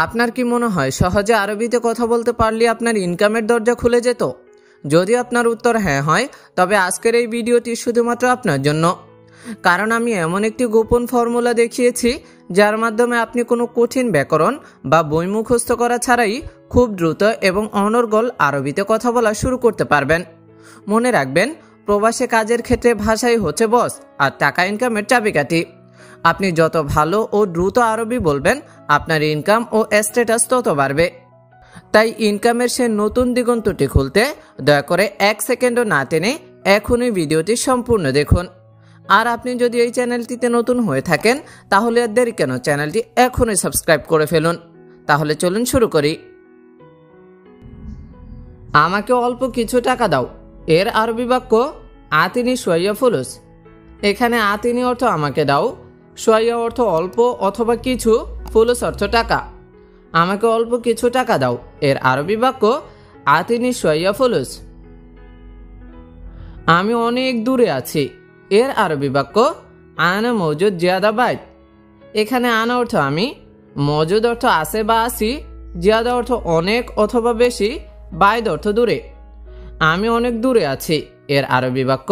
আপনার কি মনে হয় সহজে আরবিতে কথা বলতে পারলে আপনার ইনকামের দরজা খুলে যেত? যদি আপনার উত্তর হ্যাঁ হয়, তবে আজকের এই ভিডিওটি শুধুমাত্র আপনার জন্য। কারণ আমি এমন একটি গোপন ফর্মুলা দেখিয়েছি যার মাধ্যমে আপনি কোনো কঠিন ব্যাকরণ বা বই মুখস্থ করা ছাড়াই খুব দ্রুত এবং অনর্গল আরবিতে কথা বলা শুরু করতে পারবেন। মনে রাখবেন, প্রবাসে কাজের ক্ষেত্রে ভাষাই হচ্ছে বস আর টাকা ইনকামের চাবিকাঠি। আপনি যত ভালো ও দ্রুত আরবি বলবেন, আপনার ইনকাম ও স্ট্যাটাস তত বাড়বে। তাই ইনকামের সে নতুন দিগন্তটি খুলতে দয়া করে 1 সেকেন্ডও না টেনে এখনই ভিডিওটি সম্পূর্ণ দেখুন। আর আপনি যদি এই চ্যানেলটিতে নতুন হয়ে থাকেন, তাহলে আর দেরি কেন, চ্যানেলটি এখনই সাবস্ক্রাইব করে ফেলুন। তাহলে চলুন শুরু করি। আমাকে অল্প কিছু টাকা দাও এর আরবি বাক্য আতিনি শোয়া ফুলুস। এখানে আতিনি অর্থ আমাকে দাও, শোয়া অর্থ অল্প অথবা কিছু, ফুলুস অর্থ টাকা। আমাকে অল্প কিছু টাকা দাও এর আরবি বাক্য আতিনি শোয়া ফুলুস। আমি অনেক দূরে আছি এর আরবি বাক্য আনা মজুদ জিয়াদা বাইত। এখানে আনা অর্থ আমি, মজুদ অর্থ আছে বা আছি, জিয়াদা অর্থ অনেক অথবা বেশি, বাইদ অর্থ দূরে। আমি অনেক দূরে আছি এর আরবি বাক্য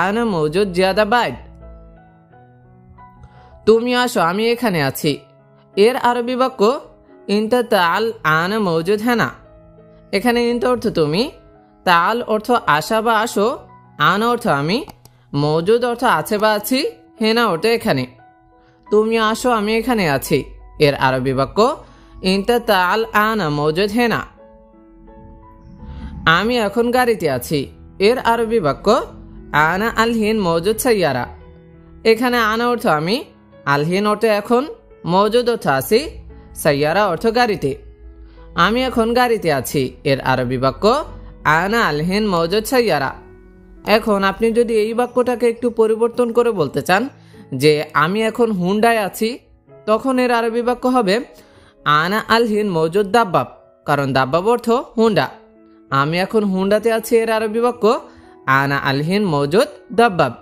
আনা মজুদ জিয়াদা বাইত। তুমি আসো, আমি এখানে আছি এর আরবি বাক্য ইনতা তাল আনা মজুদ হেনা। এখানে ইনতা অর্থ তুমি, তাল অর্থ আসা বা আসো, আনা অর্থ আমি, মজুদ অর্থ আছে বা আছি, হেনা অর্থ এখানে। তুমি আসো, আমি এখানে আছি এর আরবি বাক্য ইনতা তাল আনা মজুদ হেনা। আমি এখন গাড়িতে আছি এর আরবি বাক্য আনা আলহিন মজুদ সাইয়ারা। এখানে আনা অর্থ আমি, আলহিন অর্থ এখন, মজুদ অর্থ আছি, সাইয়ারা অর্থ গাড়িতে। আমি এখন গাড়িতে আছি এর আরবি বাক্য আনা আলহিন মজুদ সাইয়ারা। এখন আপনি যদি এই বাক্যটাকে একটু পরিবর্তন করে বলতে চান যে আমি এখন হুন্ডায় আছি, তখন এর আরবি বাক্য হবে আনা আলহিন মজুদ দাব্বাব, কারণ দাব্বাব অর্থ হুন্ডা। আমি এখন হুন্ডাতে আছি এর আরবি বাক্য আনা আলহিন মজুদ দাব্বাব।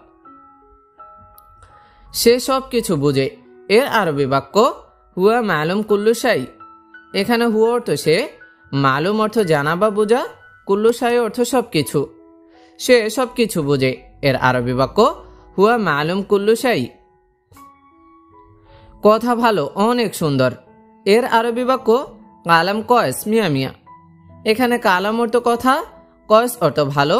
সে সব কিছু বুঝে এর আরবি বাক্য হুয়া মালুম কুল্লু শাই। এখানে হুয়া অর্থ সে, মালুম অর্থ জানা বা বোঝা, কুল্লু শাই অর্থ সব কিছু। সে সব কিছু বুঝে এর আরবি বাক্য হুয়া মালুম কুল্লু শাই। কথা ভালো, অনেক সুন্দর এর আরবি বাক্য কালাম কয়েস মিয়া মিয়া। এখানে কালাম অর্থ কথা, কয়েস অর্থ ভালো,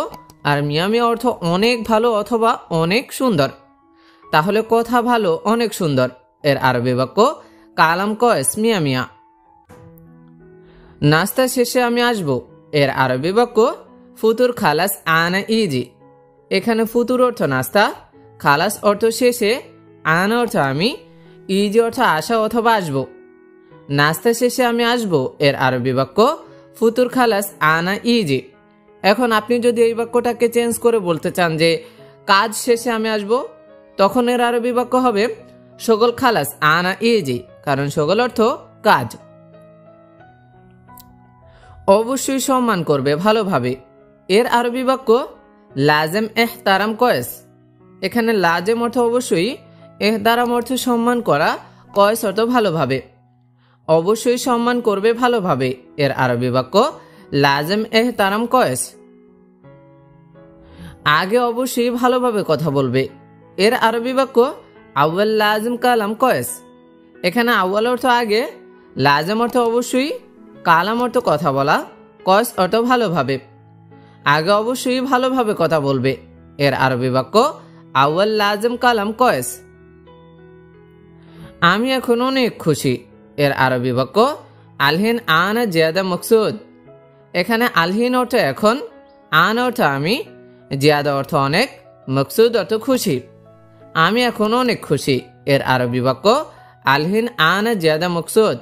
আর মিয়া মিয়া অর্থ অনেক ভালো অথবা অনেক সুন্দর। তাহলে কথা ভালো, অনেক সুন্দর এর আরবি বাক্য কালাম কয়েস মিয়া মিয়া। নাস্তা শেষে আমি আসব এর আরবি বাক্য ফুতুর খালাস আনা ইজি। এখানে ফুতুর অর্থ নাস্তা, খালাস অর্থ শেষে, আনা অর্থ আমি, ইজি অর্থ আসা অথবা আসব। নাস্তা শেষে আমি আসব এর আরবি বাক্য ফুতুর খালাস আনা ইজি। এখন আপনি যদি এই বাক্যটাকে চেঞ্জ করে বলতে চান যে কাজ শেষে আমি আসব, তখন এর আরবি বাক্য হবে শগল খালাস আনা ইজি, কারণ শগল অর্থ কাজ। অবশ্যই সম্মান করবে ভালোভাবে এর আরবি বাক্য লাজেম এহতারাম কয়েস। এখানে লাজেম অর্থ অবশ্যই, এহতারাম অর্থ সম্মান করা, কয়েস অর্থ ভালোভাবে। অবশ্যই সম্মান করবে ভালোভাবে এর আরবি বাক্য লাজেম এহতারাম কয়েস। আগে অবশ্যই ভালোভাবে কথা বলবে এর আরবি বাক্য আউয়াল লাজেম কালাম কয়েস। এখানে আউয়াল অর্থ আগে, লাজেম অর্থ অবশ্যই, কালাম অর্থ কথা বলা, কয়েস অর্থ ভালোভাবে। আগে অবশ্যই ভালোভাবে কথা বলবে এর আরবি বাক্য আউয়াল লাজেম কালাম কয়েস। আমি এখন অনেক খুশি এর আরবি বাক্য আলহিন আনা জিয়াদা মকসুদ। এখানে আলহিন অর্থ এখন, আনা অর্থ আমি, জিয়াদা অর্থ অনেক, মকসুদ অর্থ খুশি। আমি এখন অনেক খুশি এর আরবি বাক্য আলহিন আনা জিয়াদা মকসুদ।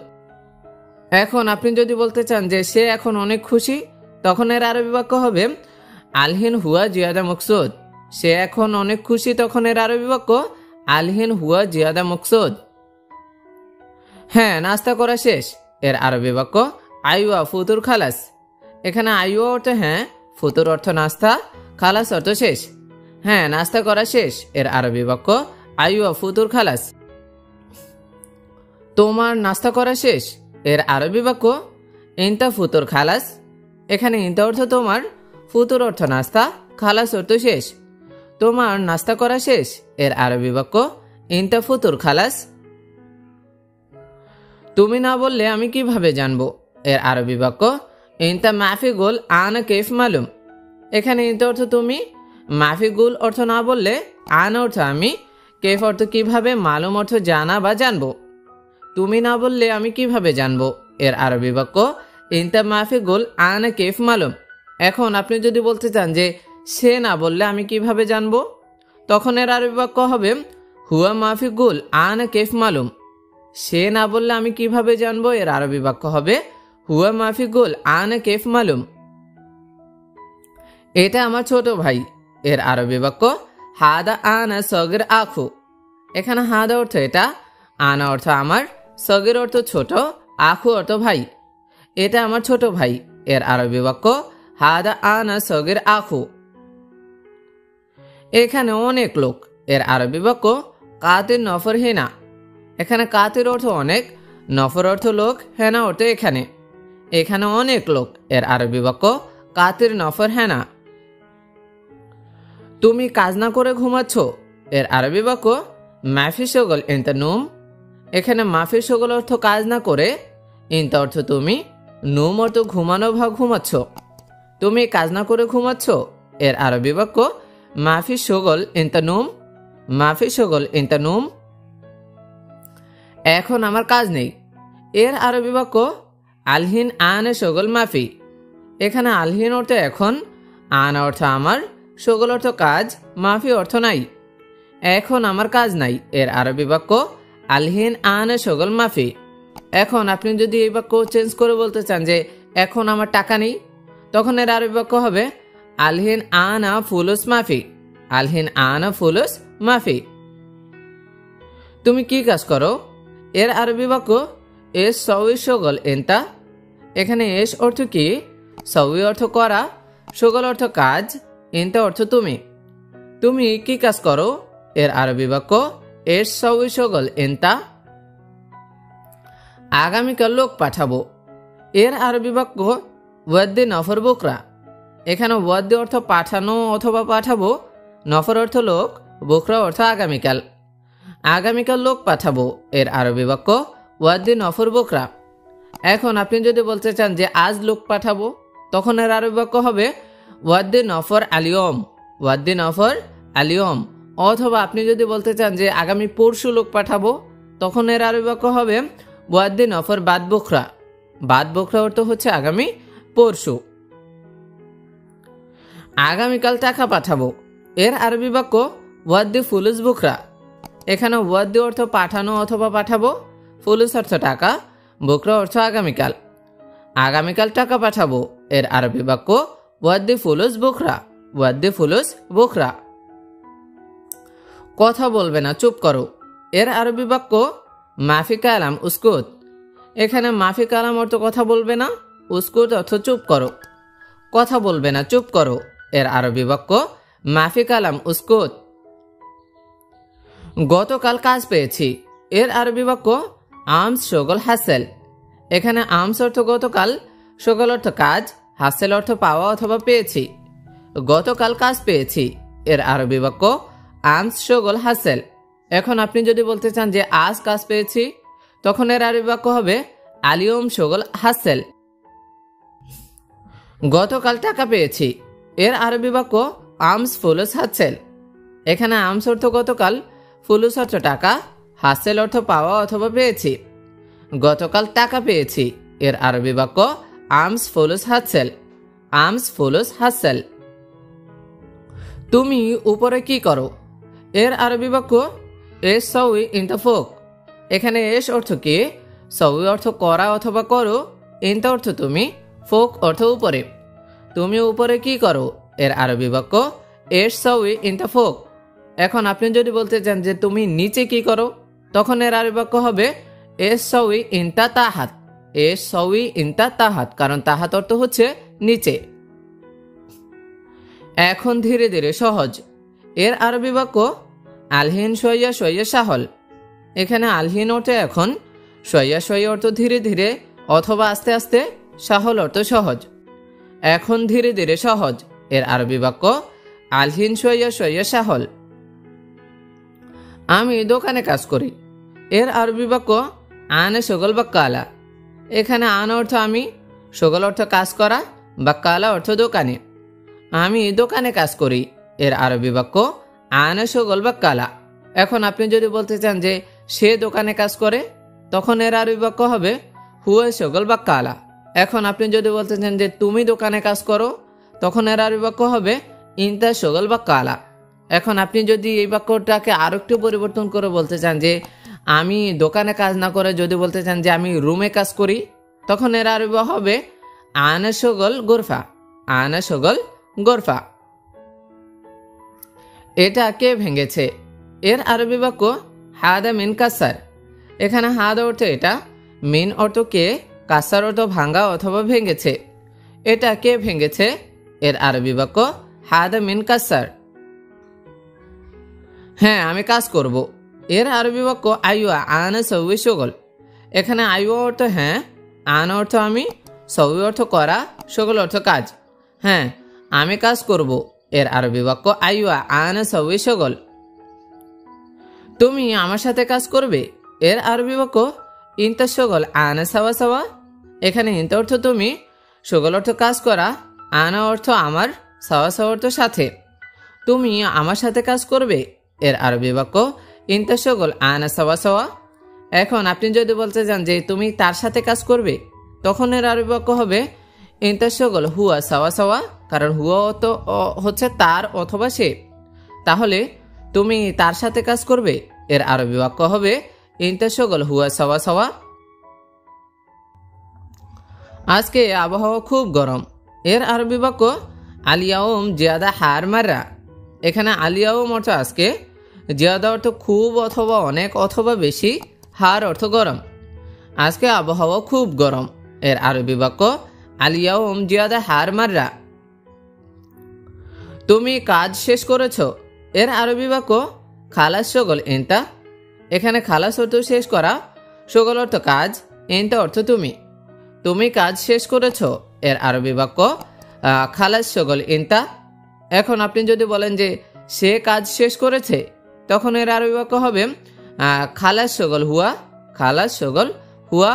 এখন আপনি যদি বলতে চান যে সে এখন অনেক খুশি, তখন এর আরবি বাক্য হবে আলহিন হুয়া জিয়াদা মকসুদ। সে এখন অনেক খুশি, তখন এর আরবি বাক্য আলহিন হুয়া জিয়াদা মকসুদ। হ্যাঁ, নাস্তা করা শেষ এর আরবি বাক্য আইওয়া ফুতুর খালাস। এখানে আইওয়া অর্থ হ্যাঁ, ফুতুর অর্থ নাস্তা, খালাস অর্থ শেষ। হ্যাঁ, নাস্তা করা শেষ এর আরবি বাক্য আইওয়া ফুতুর খালাস। তোমার নাস্তা করা শেষ এর আরবি বাক্য ইনতা ফুতুর খালাস। এখানে ইনতা অর্থ তোমার, ফুতুর অর্থ নাস্তা, খালাস অর্থ শেষ। তোমার নাস্তা করা শেষ। এর আরবি বাক্য ইনতা ফুতুর খালাস। তুমি না বললে আমি কিভাবে জানবো? এর আরবি বাক্য ইনতা মাফি গুল আনা কেফ মালুম। এখানে ইনতা অর্থ তুমি, মাফি গুল অর্থ না বললে, আনা অর্থ আমি, কেফ অর্থ কিভাবে, মালুম অর্থ জানা বা জানবো। তুমি না বললে আমি কিভাবে জানবো? এর আরবি বাক্য ইনতা মাফি গুল আনা কেফ মালুম। এখন আপনি যদি বলতে চান যে সে না বললে আমি কিভাবে জানবো, তখন এর আরবি বাক্য হবে হুয়া মাফি গুল আনা কেফ মালুম। সে না বললে আমি কিভাবে জানবো? এর আরবি বাক্য হবে হুয়া মাফি গুল আনা কেফ মালুম। এটা আমার ছোট ভাই। এর আরবি বাক্য হাদা আনা সগির আখু। এখানে হাদা অর্থ এটা, আনা অর্থ আমার, সগির অর্থ ছোট, আখু অর্থ ভাই। এটা আমার ছোট ভাই। এর আরবি বাক্য হাদা আনা সগির আখু। এখানে অনেক লোক। এর আরবি বাক্য কাতির নফর হেনা। এখানে কাতির অর্থ অনেক, নফর অর্থ লোক, হেনা অর্থ এখানে। এখানে অনেক লোক। এর আরবি বাক্য কাতির নফর হেনা। তুমি কাজ না করে ঘুমাচ্ছ। এর আরবি বাক্য মাফি শগল ইনতা নুম। এখানে মাফি শগল অর্থ কাজ না করে, ইনতা অর্থ তুমি, নুম অর্থ ঘুমানো বা ঘুমাচ্ছ। তুমি কাজ না করে ঘুমাচ্ছ। এর আরবি বাক্য মাফি শগল ইনতা নুম, মাফি শগল ইনতা নুম। এখন আমার কাজ নেই। এর আরবি বাক্য আলহিন আনে শগল মাফি। এখানে আলহিন অর্থ এখন, আনা অর্থ আমার, শগল অর্থ কাজ, মাফি অর্থ নাই। এখন আমার কাজ নাই। এর আরবি বাক্য আলহিন আনে শগল মাফি। এখন আপনি যদি এই বাক্য চেঞ্জ করে বলতে চান যে এখন আমার টাকা নেই, তখন এর আরবি বাক্য হবে আলহিন আনা ফুলুস মাফি। আলহিন আনা ফুলুস মাফি। তুমি কি কাজ করো? এর আরবি বাক্য এস সউই শগল এন্তা। এখানে এস অর্থ কি, সউই অর্থ করা, শগল অর্থ কাজ, এন্তা অর্থ তুমি। তুমি কি কাজ করো? এর আরবি বাক্য এস সউই শগল এন্তা। আগামীকাল লোক পাঠাবো। এর আরবি বাক্য ওয়াদ্দি নফর বুকরা। এখানে ওয়াদ্দি অর্থ পাঠানো অথবা পাঠাবো, নফর অর্থ লোক, বুকরা অর্থ আগামীকাল। আগামীকাল লোক পাঠাবো। এর আরবি বাক্য ওয়াদ্দি নফর বুকরা। এখন আপনি যদি বলতে চান যে আজ লোক পাঠাবো, তখন এর আরবি বাক্য হবে ওয়াদ্দি নফর আলিয়ম। ওয়াদ্দি নফর আলিয়ম। অথবা আপনি যদি বলতে চান যে আগামী পরশু লোক পাঠাবো, তখন এর আরবি বাক্য হবে ওয়াদ্দি নফর বাদ বুকরা। বাদ বুকরা অর্থ হচ্ছে আগামী পরশু। আগামীকাল টাকা পাঠাবো। এর আরবি বাক্য ওয়াদ্দি ফুলুস বুকরা। এখানে ওয়াদ্দি অর্থ পাঠানো অথবা পাঠাবো, ফুলুস অর্থ টাকা, বুকরা অর্থ আগামীকাল। আগামীকাল টাকা পাঠাবো। এর আরবি বাক্য ওয়াদ্দি ফুলুস বুকরা। ওয়াদ্দি ফুলুস বুকরা। কথা বলবে না, চুপ করো। এর আরবি বাক্য মাফি কালাম উস্কুত। এখানে মাফি কালাম অর্থ কথা বলবে না, উস্কুত অর্থ চুপ করো। কথা বলবে না, চুপ করো। এর আরবি বাক্য মাফি কালাম উস্কুত। গতকাল কাজ পেয়েছি। এর আরবি বাক্য আমস শগল হাসেল। এখানে আমস অর্থ গতকাল, শগল অর্থ কাজ, হাসেল অর্থ পাওয়া অথবা পেয়েছি। গতকাল কাজ পেয়েছি। এর আরবি বাক্য আমস শগল হাসেল। এখন আপনি যদি বলতে চান যে আজ কাজ পেয়েছি, তখন এর আরবি বাক্য হবে আলিয়ম শগল হাসেল। গতকাল টাকা পেয়েছি। এর আরবি বাক্য আমস ফুলুস হাসেল। এখানে আমস অর্থ গতকাল, ফুলুস অর্থ টাকা, হাসেল অর্থ পাওয়া অথবা পেয়েছি। গতকাল টাকা পেয়েছি। এর আরবি বাক্য আমস ফুলুস হাসেল। আমস ফুলুস হাসেল। তুমি উপরে কি করো? এর আরবি বাক্য এস সউই ইনতা ফোক। এখানে এস অর্থ কি, সউই অর্থ করা অথবা করো, ইনতা অর্থ তুমি, ফোক অর্থ উপরে। তুমি উপরে কি করো? এর আরবি বাক্য এস সউই ইনতা ফোক। এখন আপনি যদি বলতে চান যে তুমি নিচে কি করো, তখন এর আরবি বাক্য হবে এস সউই ইনতা তাহাত। এস সউই ইনতা তাহাত, কারণ তাহাত অর্থ হচ্ছে নিচে। এখন ধীরে ধীরে সহজ। এর আরবি বাক্য আলহিন সইয়া সইয়া সাহল। এখানে আলহিন অর্থ এখন, সইয়া সইয়া অর্থ ধীরে ধীরে, অথবা আস্তে আস্তে সাহল অর্থ সহজ। এখন ধীরে ধীরে সহজ এর আরবি বাক্য আলহিন শোয়া শোয়া সাহল। আমি দোকানে কাজ করি এর আরবি বাক্য আনে শগল বা কালা। এখানে আন অর্থ আমি, শগল অর্থ কাজ করা, বা কালা অর্থ দোকানে। আমি দোকানে কাজ করি এর আরবি বাক্য আনে শগল বা কালা। এখন আপনি যদি বলতে চান যে সে দোকানে কাজ করে, তখন এর আরবি বাক্য হবে হুয়া শগল বা কালা। এখন আপনি যদি বলতে চান যে তুমি দোকানে কাজ করো, তখন এর আরবি বাক্য হবে ইনতা শগল বা কালা। এখন আপনি যদি এই বাক্যটাকে আরো একটু পরিবর্তন করে বলতে চান যে আমি দোকানে কাজ না করে যদি বলতে চান যে আমি রুমে কাজ করি, তখন এর আরবি হবে আনা শগল গোরফা, আনা শগল গোরফা। এটা কে ভেঙেছে এর আরবি বাক্য হাদা মিন কাসার। এখানে হাদা অর্থ এটা, মিন অর্থ কে, কাসার অর্থ ভাঙ্গা অথবা ভেঙেছে। এটা কে ভেঙেছে এর আরবি বাক্য হাদা মিন কাসার। হ্যাঁ আমি কাজ করব এর আরবি বাক্য আইয়া আনা সৌই শগল। এখানে আইয়া অর্থ হ্যাঁ, আন অর্থ আমি, সৌই অর্থ করা, শগল অর্থ কাজ। হ্যাঁ আমি কাজ করব এর আরবি বাক্য আইয়া আনা সৌই শগল। তুমি আমার সাথে কাজ করবে এর আরবি বাক্য ইনতা শগল আনা সাওয়া সাওয়া। এখানে ইনতা অর্থ তুমি, শগল অর্থ কাজ করা, আনা অর্থ আমার, সাওয়া সাওয়া অর্থ সাথে। তুমি আমার সাথে কাজ করবে এর আরবি বাক্য ইনতা শগল আনা সাওয়া সাওয়া। এখন আপনি যদি বলতে চান যে তুমি তার সাথে কাজ করবে, তখন এর আরবি বাক্য হবে ইনতা শগল হুয়া সাওয়া সাওয়া। কারণ হুয়া তো হচ্ছে তার অথবা সে, তাহলে তুমি তার সাথে কাজ করবে এর আরবি বাক্য হবে ইনতা শগল হুয়া সাওয়া সাওয়া। আজকে আবহাওয়া খুব গরম এর আরবি বাক্য আলিয়াউম জিয়াদা হার মাররা। এখানে আলিয়াউম অর্থ আজকে, জিয়াদা অর্থ খুব অথবা অনেক অথবা বেশি, হার অর্থ গরম। আজকে আবহাওয়া খুব গরম এর আরবি বাক্য আলিয়াউম জিয়াদা হার মাররা। তুমি কাজ শেষ করেছ এর আরবি বাক্য খালাস শগল ইনতা। এখানে খালাস অর্থ শেষ করা, শগল অর্থ কাজ, ইনতা অর্থ তুমি। তুমি কাজ শেষ করেছ এর আরবি বাক্য খালাস শগল ইনতা। এখন আপনি যদি বলেন যে সে কাজ শেষ করেছে, তখন এর আরবি বাক্য হবে খালাস শগল হুয়া, খালাস শগল হুয়া।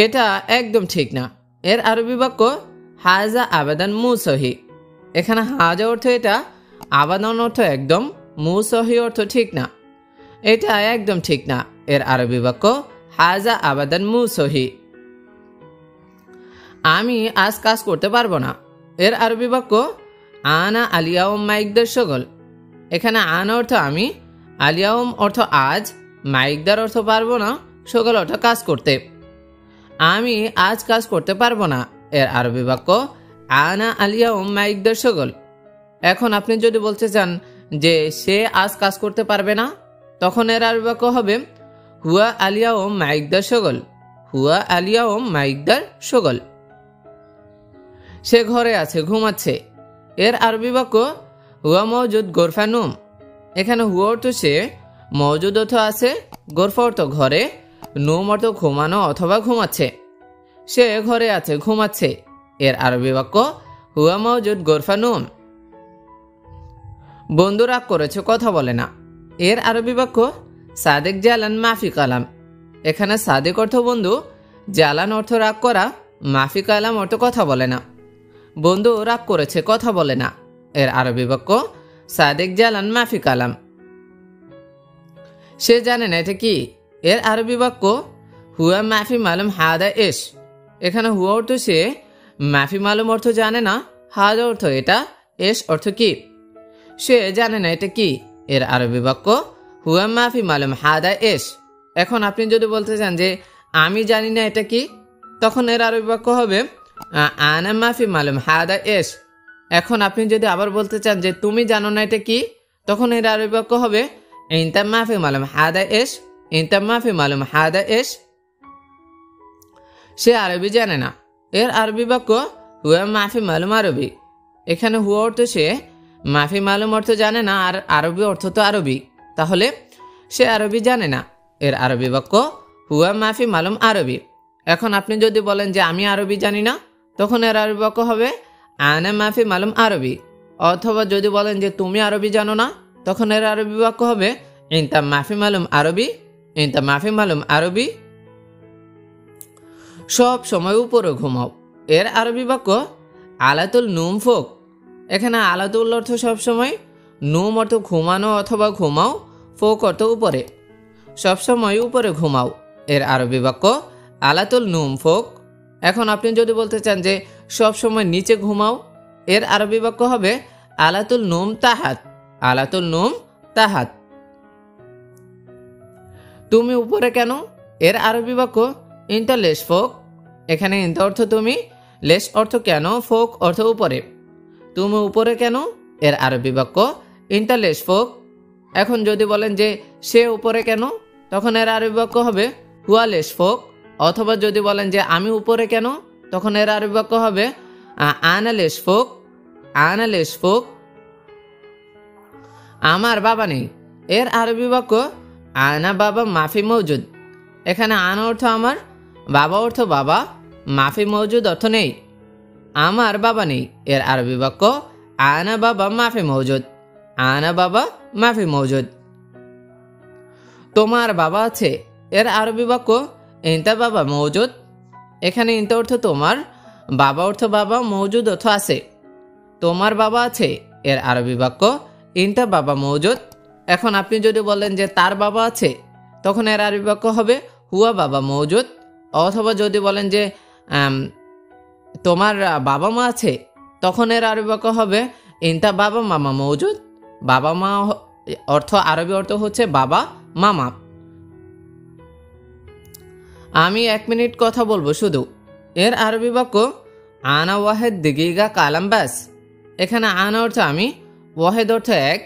এটা একদম ঠিক না এর আরবি বাক্য হাজা আবেদন মুসহি। এখানে হাজা অর্থ এটা, আবেদন অর্থ একদম, মুসহি অর্থ ঠিক না। এটা একদম ঠিক না এর আরবি বাক্য হাজা আবেদন মুসহি। আমি আজ কাজ করতে পারবো না এর আরবি বাক্য আনা আলিয়াউম মাইকদার শগল। এখানে আনা অর্থ আমি, আলিয়াউম অর্থ আজ, মাইকদার অর্থ পারবো না, শগল অর্থ কাজ করতে। আমি আজ কাজ করতে পারবো না এর আরবি বাক্য আনা আলিয়াউম মাইকদার শগল। এখন আপনি যদি বলতে চান যে সে আজ কাজ করতে পারবে না, তখন এর আরবি বাক্য হবে হুয়া আলিয়াউম মাইকদার শগল, হুয়া আলিয়াউম মাইকদার শগল। সে ঘরে আছে, ঘুমাচ্ছে এর আরবি বাক্য হুয়া মওজুদ গোরফা নুম। এখানে হুয়া অর্থ সে, মওজুদ অর্থ আছে, গোরফা অর্থ ঘরে, নুম অর্থ ঘুমানো অথবা ঘুমাচ্ছে। সে ঘরে আছে, ঘুমাচ্ছে এর আরবি বাক্য হুয়া মওজুদ গোরফা নুম। বন্ধু রাগ করেছে, কথা বলে না এর আরবি বাক্য সাদেক জালান মাফি কালাম। এখানে সাদেক অর্থ বন্ধু, জালান অর্থ রাগ করা, মাফি কালাম অর্থ কথা বলে না। বন্ধু রাগ করেছে, কথা বলে না এর আরবি বাক্য সাদেক জালান মাফি কালাম। সে জানে না এটা কি এর আরবি বাক্য হুয়া মাফি মালুম হাদা এস। এখানে হুয়া অর্থ সে, মাফি মালুম অর্থ জানে না, হাদা অর্থ এটা, এস অর্থ কি। সে জানে না এটা কি এর আরবি বাক্য হুয়া মাফি মালুম হাদা এস। এখন আপনি যদি বলতে চান যে আমি জানি না এটা কি, তখন এর আরবি বাক্য হবে আনা মাফি মালুম হাদা এস। এখন আপনি যদি আবার বলতে চান যে তুমি জানো না এটা কি, তখন এর আরবি বাক্য হবে ইনতা মাফি মালুম হাদা এস, ইনতা মাফি মালুম হাদা এস। সে আরবি জানে না এর আরবি বাক্য হুয়া মাফি মালুম আরবি। এখানে হুয়া অর্থ সে, মাফি মালুম অর্থ জানে না, আর আরবি অর্থ তো আরবি, তাহলে সে আরবি জানে না এর আরবি বাক্য হুয়া মাফি মালুম আরবি। এখন আপনি যদি বলেন যে আমি আরবি জানি না, তখন এর আরবি বাক্য হবে আনা মাফি মালুম আরবি। অথবা যদি বলেন যে তুমি আরবি জানো না, তখন এর আরবি বাক্য হবে ইনতা মাফি মালুম আরবি, ইনতা মাফি মালুম আরবি। সব সময় উপরে ঘুমাও, এর আরবি বাক্য আলাতুল নুম ফোক। এখানে আলাতুল অর্থ সবসময়, নুম অর্থ ঘুমানো অথবা ঘুমাও, ফোক অর্থ উপরে। সবসময় উপরে ঘুমাও, এর আরবি বাক্য আলাতুল নুম ফোক। এখন আপনি যদি বলতে চান যে সবসময় নিচে ঘুমাও, এর আরবি বাক্য হবে আলাতুল নুম তাহাত, আলাতুল নুম তাহাত। তুমি উপরে কেন, এর আরবি বাক্য ইনতা লেশ ফোক। এখানে ইনতা অর্থ তুমি, লেশ অর্থ কেন, ফোক অর্থ উপরে। তুমি উপরে কেন, এর আরবি বাক্য ইনতা লেশ ফোক। এখন যদি বলেন যে সে উপরে কেন, তখন এর আরবি বাক্য হবে হুয়া লেশ ফোক। অথবা যদি বলেন যে আমি উপরে কেন, তখন এর আরবি বাক্য হবে আনা লেশ ফোক, আনা লেশ ফোক। আমার বাবা নেই, এর আরবি বাক্য আনা বাবা মাফি মৌজুদ। এখানে আনা অর্থ আমার, বাবা অর্থ বাবা, মাফি মৌজুদ অর্থ নেই। আমার বাবা নেই, এর আরবি বাক্য আনা বাবা মাফি মৌজুদ, আনা বাবা মাফি মৌজুদ। তোমার বাবা আছে, এর আরবি বাক্য ইনতা বাবা মৌজুদ। এখানে ইনতা অর্থ তোমার, বাবা অর্থ বাবা, মৌজুদ অর্থ আছে। তোমার বাবা আছে, এর আরবি বাক্য ইনতা বাবা মৌজুদ। এখন আপনি যদি বলেন যে তার বাবা আছে, তখন এর আরবি বাক্য হবে হুয়া বাবা মৌজুদ। অথবা যদি বলেন যে তোমার বাবা মা আছে, তখন এর আরবি বাক্য হবে ইনতা বাবা মামা মৌজুদ। বাবা মা অর্থ, আরবি অর্থ হচ্ছে বাবা মামা। আমি 1 মিনিট কথা বলবো শুধু, এর আরবি বাক্য আনা ওয়াহেদ দিগিগা কালাম বাস। এখানে আনা অর্থ আমি, ওয়াহেদ অর্থ 1,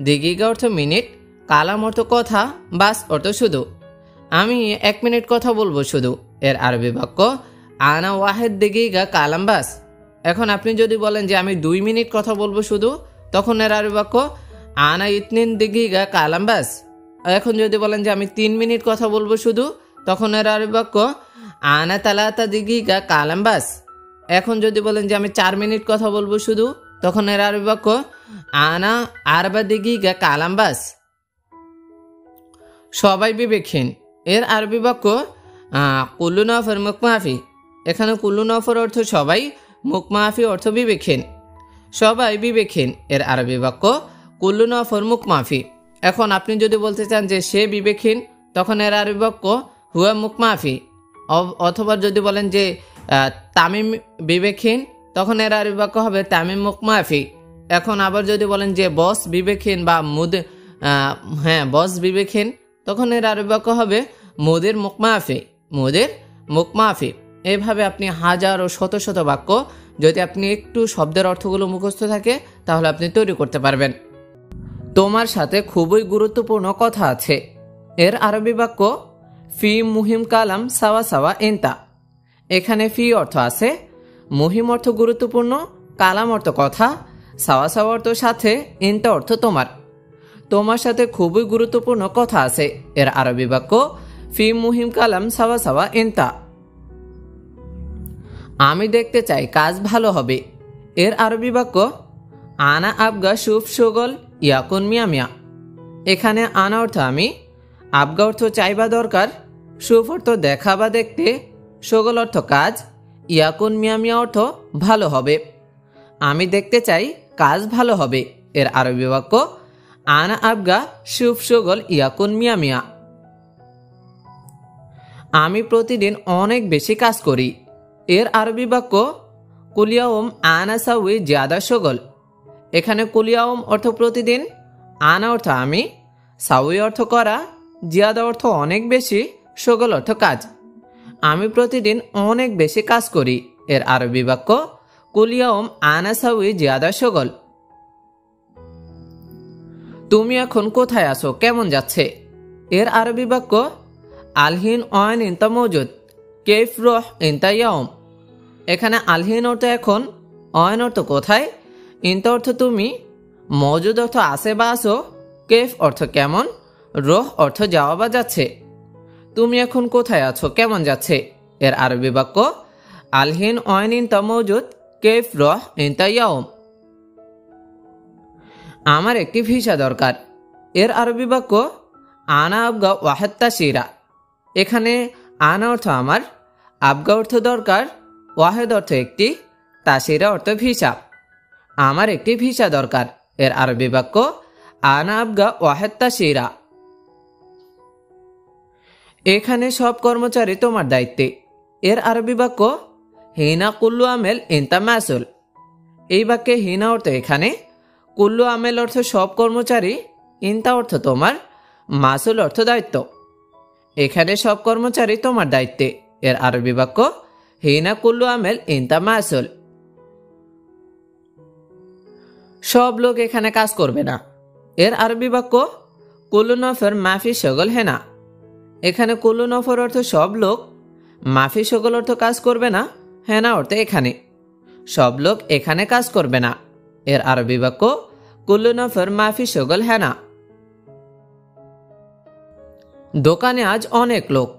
দিগিগা অর্থ মিনিট, কালাম অর্থ কথা, বাস অর্থ শুধু। আমি 1 মিনিট কথা বলবো শুধু, এর আরবি বাক্য আনা ওয়াহেদ দিগিগা কালাম বাস। এখন আপনি যদি বলেন যে আমি 2 মিনিট কথা বলবো শুধু, তখন এর আরবি বাক্য আনা ইতনিন দিগিগা কালাম বাস। এখন যদি বলেন যে আমি 3 মিনিট কথা বলবো শুধু, তখন এর আরবি বাক্য আনা তালাতা দিগিগা কালাম বাস। এখন যদি বলেন যে আমি 4 মিনিট কথা বলবো শুধু, তখন এর আরবি বাক্য আনা আরবা দিগিগা কালাম বাস। সবাই বিবেকহীন, এর আরবি বাক্য কুল্লু নফর মুখ মাফি। এখানে কুল্লু নফর অর্থ সবাই, মুখ মাফি অর্থ বিবেকহীন। সবাই বিবেকহীন, এর আরবি বাক্য কুল্লু নফর মুখ মাফি। এখন আপনি যদি বলতে চান যে সে বিবেকহীন, তখন এর আরবি বাক্য হুয়া মুখ মাফি। অথবা যদি বলেন যে তামিম বিবেকহীন, তখন এর আরবি বাক্য হবে তামিম মুখ মাফি। এখন আবার যদি বলেন যে বস বিবেকহীন বা বস বিবেকহীন, তখন এর আরবি বাক্য হবে মুদির মুখ মাফি, মুদির মুখ মাফি। এইভাবে আপনি হাজার ও শত শত বাক্য, যদি আপনি একটু শব্দের অর্থগুলো মুখস্থ থাকে, তাহলে আপনি তৈরি করতে পারবেন। তোমার সাথে খুবই গুরুত্বপূর্ণ কথা আছে, এর আরবি বাক্য ফি মুহিম কালাম সাওয়া সাওয়া ইনতা। এখানে ফি অর্থ আছে, মুহিম অর্থ গুরুত্বপূর্ণ, কালাম অর্থ কথা, সাওয়া সাওয়া অর্থ সাথে, ইনতা অর্থ তোমার। তোমার সাথে খুবই গুরুত্বপূর্ণ কথা আছে, এর আরবি বাক্য ফি মুহিম কালাম সাওয়া সাওয়া ইনতা। আমি দেখতে চাই কাজ ভালো হবে, এর আরবি বাক্য আনা আবগা শুভ সুগল ইয়াকুন মিয়া মিয়া। এখানে আনা অর্থ আমি, আবগা অর্থ চাইবা দরকার, শুভ অর্থ দেখা বা দেখতে, সুগল অর্থ কাজ, ইয়াকুন মিয়া মিয়া অর্থ ভালো হবে। আমি দেখতে চাই কাজ ভালো হবে, এর আরবি বাক্য আনা আবগা শুভ সুগল ইয়াকুন মিয়া মিয়া। আমি প্রতিদিন অনেক বেশি কাজ করি, এর আরবি বাক্য কুলিয়াউম আনা সাউই জিয়াদা সুগল। এখানে কুলিয়াউম অর্থ প্রতিদিন, আনা অর্থ আমি, সাউই অর্থ করা, জিয়াদা অর্থ অনেক বেশি, সুগল অর্থ কাজ। আমি প্রতিদিন অনেক বেশি কাজ করি, এর আরবি বাক্য কুলিয়াউম আনা সাউই জিয়াদা সুগল। তুমি এখন কোথায় আছো, কেমন যাচ্ছে, এর আরবি বাক্য আলহিন অয়ন ইনতা মৌজুদ কেফ রোহ ইনতা ইয়াউম। এখানে আলহিন অর্থ এখন, অয়ন অর্থ কোথায়, ইনতা অর্থ তুমি, মৌজুদ অর্থ আছে বা আসো, কেফ অর্থ কেমন, রোহ অর্থ যাওয়া বা যাচ্ছে। তুমি এখন কোথায় আছো, কেমন যাচ্ছে? এর আরবি বাক্য আলহিন ওয়াইন ইনতা মওজুদ কেফ রহ ইনতা ইয়াউম। আমার একটি ভিসা দরকার। এর আরবি বাক্য আনা আবগা ওয়াহেদ তাশিরা। এখানে আনা অর্থ আমার, আবগা অর্থ দরকার, ওয়াহেদ অর্থ একটি, তাশিরা অর্থ ভিসা। আমার একটি ভিসা দরকার। এর আরবি বাক্য আনা আবগা ওয়াহেদ তাশিরা। এখানে সব কর্মচারী তোমার দায়িত্বে। এর আরবি বাক্য হিনা কুল্লু আমেল ইনতা মাসুল। এই বাক্যে হিনা অর্থ এখানে, কুল্লু আমেল অর্থ সব কর্মচারী, ইনতা অর্থ তোমার, মাসুল অর্থ দায়িত্ব। এখানে সব কর্মচারী তোমার দায়িত্বে। এর আরবি বাক্য হিনা কুল্লু আমেল ইনতা মাসুল। সব লোক এখানে কাজ করবে না। এর আরবি বাক্য কুল্লু নফর মাফি শগল হেনা। এখানে কুল্লু নফর অর্থ সব লোক, মাফি শগল অর্থ কাজ করবে না, হেনা অর্থ এখানে। সব লোক এখানে কাজ করবে না। এর আরবি বাক্য কুল্লু নফর মাফি শগল হেনা। দোকানে আজ অনেক লোক।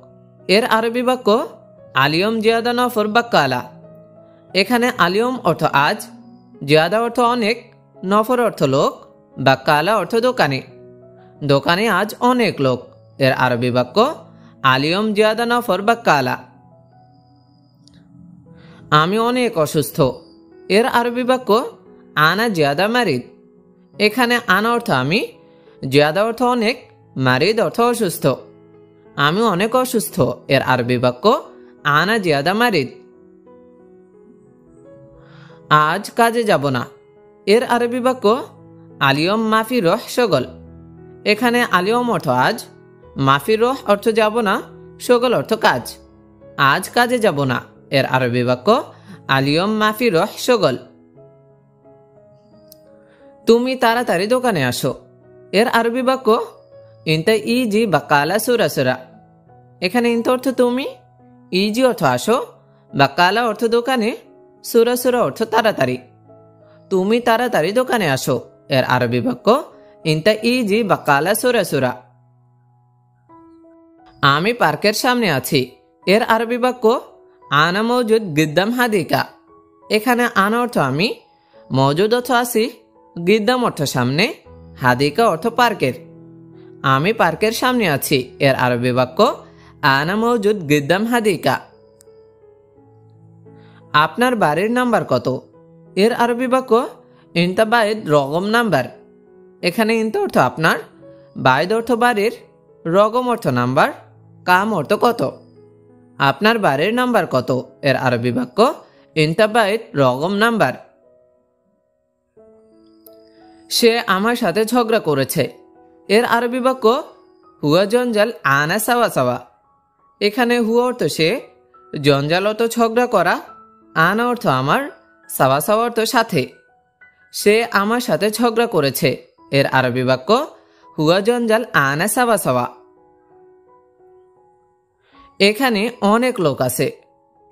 এর আরবি বাক্য আলিয়ম জিয়াদা নফর বাক্কালা। এখানে আলিয়ম অর্থ আজ, জিয়াদা অর্থ অনেক, নফর অর্থ লোক, বাক্কালা অর্থ দোকানে। দোকানে আজ অনেক লোক। এর আরবি বাক্য আলিয়ম জিয়াদা নফর বাক্কালা। আমি অনেক অসুস্থ। এর আরবি বাক্য আনা জিয়াদা মারিদ। এখানে আনা অর্থ আমি, জিয়াদা অর্থ অনেক, মারিদ অর্থ অসুস্থ। আমি অনেক অসুস্থ। এর আরবি বাক্য আনা জিয়াদা মারিদ। আজ কাজে যাব না। এর আরবি বাক্য আলিয়ম মাফি রহ শগল। এখানে আলিয়ম অর্থ আজ, মাফি রহ অর্থ যাব না, শগল অর্থ কাজ। আজ কাজে যাব না। এর আরবি বাক্য আলিয়ম মাফি রহ শগল। তুমি তাড়াতাড়ি দোকানে আসো। এর আরবি বাক্য ইনতা ইজি বাকালা সুরা সুরা। এখানে ইনতা অর্থ তুমি, ইজি অর্থ আসো, বাকালা অর্থ দোকানে, সুরা সুরা অর্থ তাড়াতাড়ি। তুমি তাড়াতাড়ি দোকানে আসো। এর আরবি বাক্য ইনতা ইজি বাকালা সুরা সুরা। আমি পার্কের সামনে আছি। এর আরবি বাক্য আনা মওজুদ গিদ্দাম হাদিকা। এখানে আনা অর্থ আমি, মওজুদ অর্থ আছি, গিদ্দাম অর্থ সামনে, হাদিকা অর্থ পার্কের। আমি পার্কের সামনে আছি। এর আরবি বাক্য আনা মওজুদ গিদ্দাম হাদিকা। আপনার বাড়ির নাম্বার কত? এর আরবি বাক্য ইনতা বাইদ রগম নাম্বার। এখানে ইনতা অর্থ আপনার, বাইদ অর্থ বাড়ির, রগম অর্থ নাম্বার, কাম অর্থ কত। আপনার বাড়ির নাম্বার কত? এর আরবি বাক্য ইনতা বাইদ রগম নাম্বার। সে আমার সাথে ঝগড়া করেছে। এর আরবি বাক্য হুয়া জঞ্জাল আনা সাওয়া সাওয়া। এখানে হুয়া অর্থ সে, জঞ্জাল অর্থ ঝগড়া করা, আনা অর্থ আমার, সাওয়া সাওয়া অর্থ সাথে। সে আমার সাথে ঝগড়া করেছে। এর আরবি বাক্য হুয়া জঞ্জাল আনা সাওয়া সাওয়া। এখানে অনেক লোক আছে।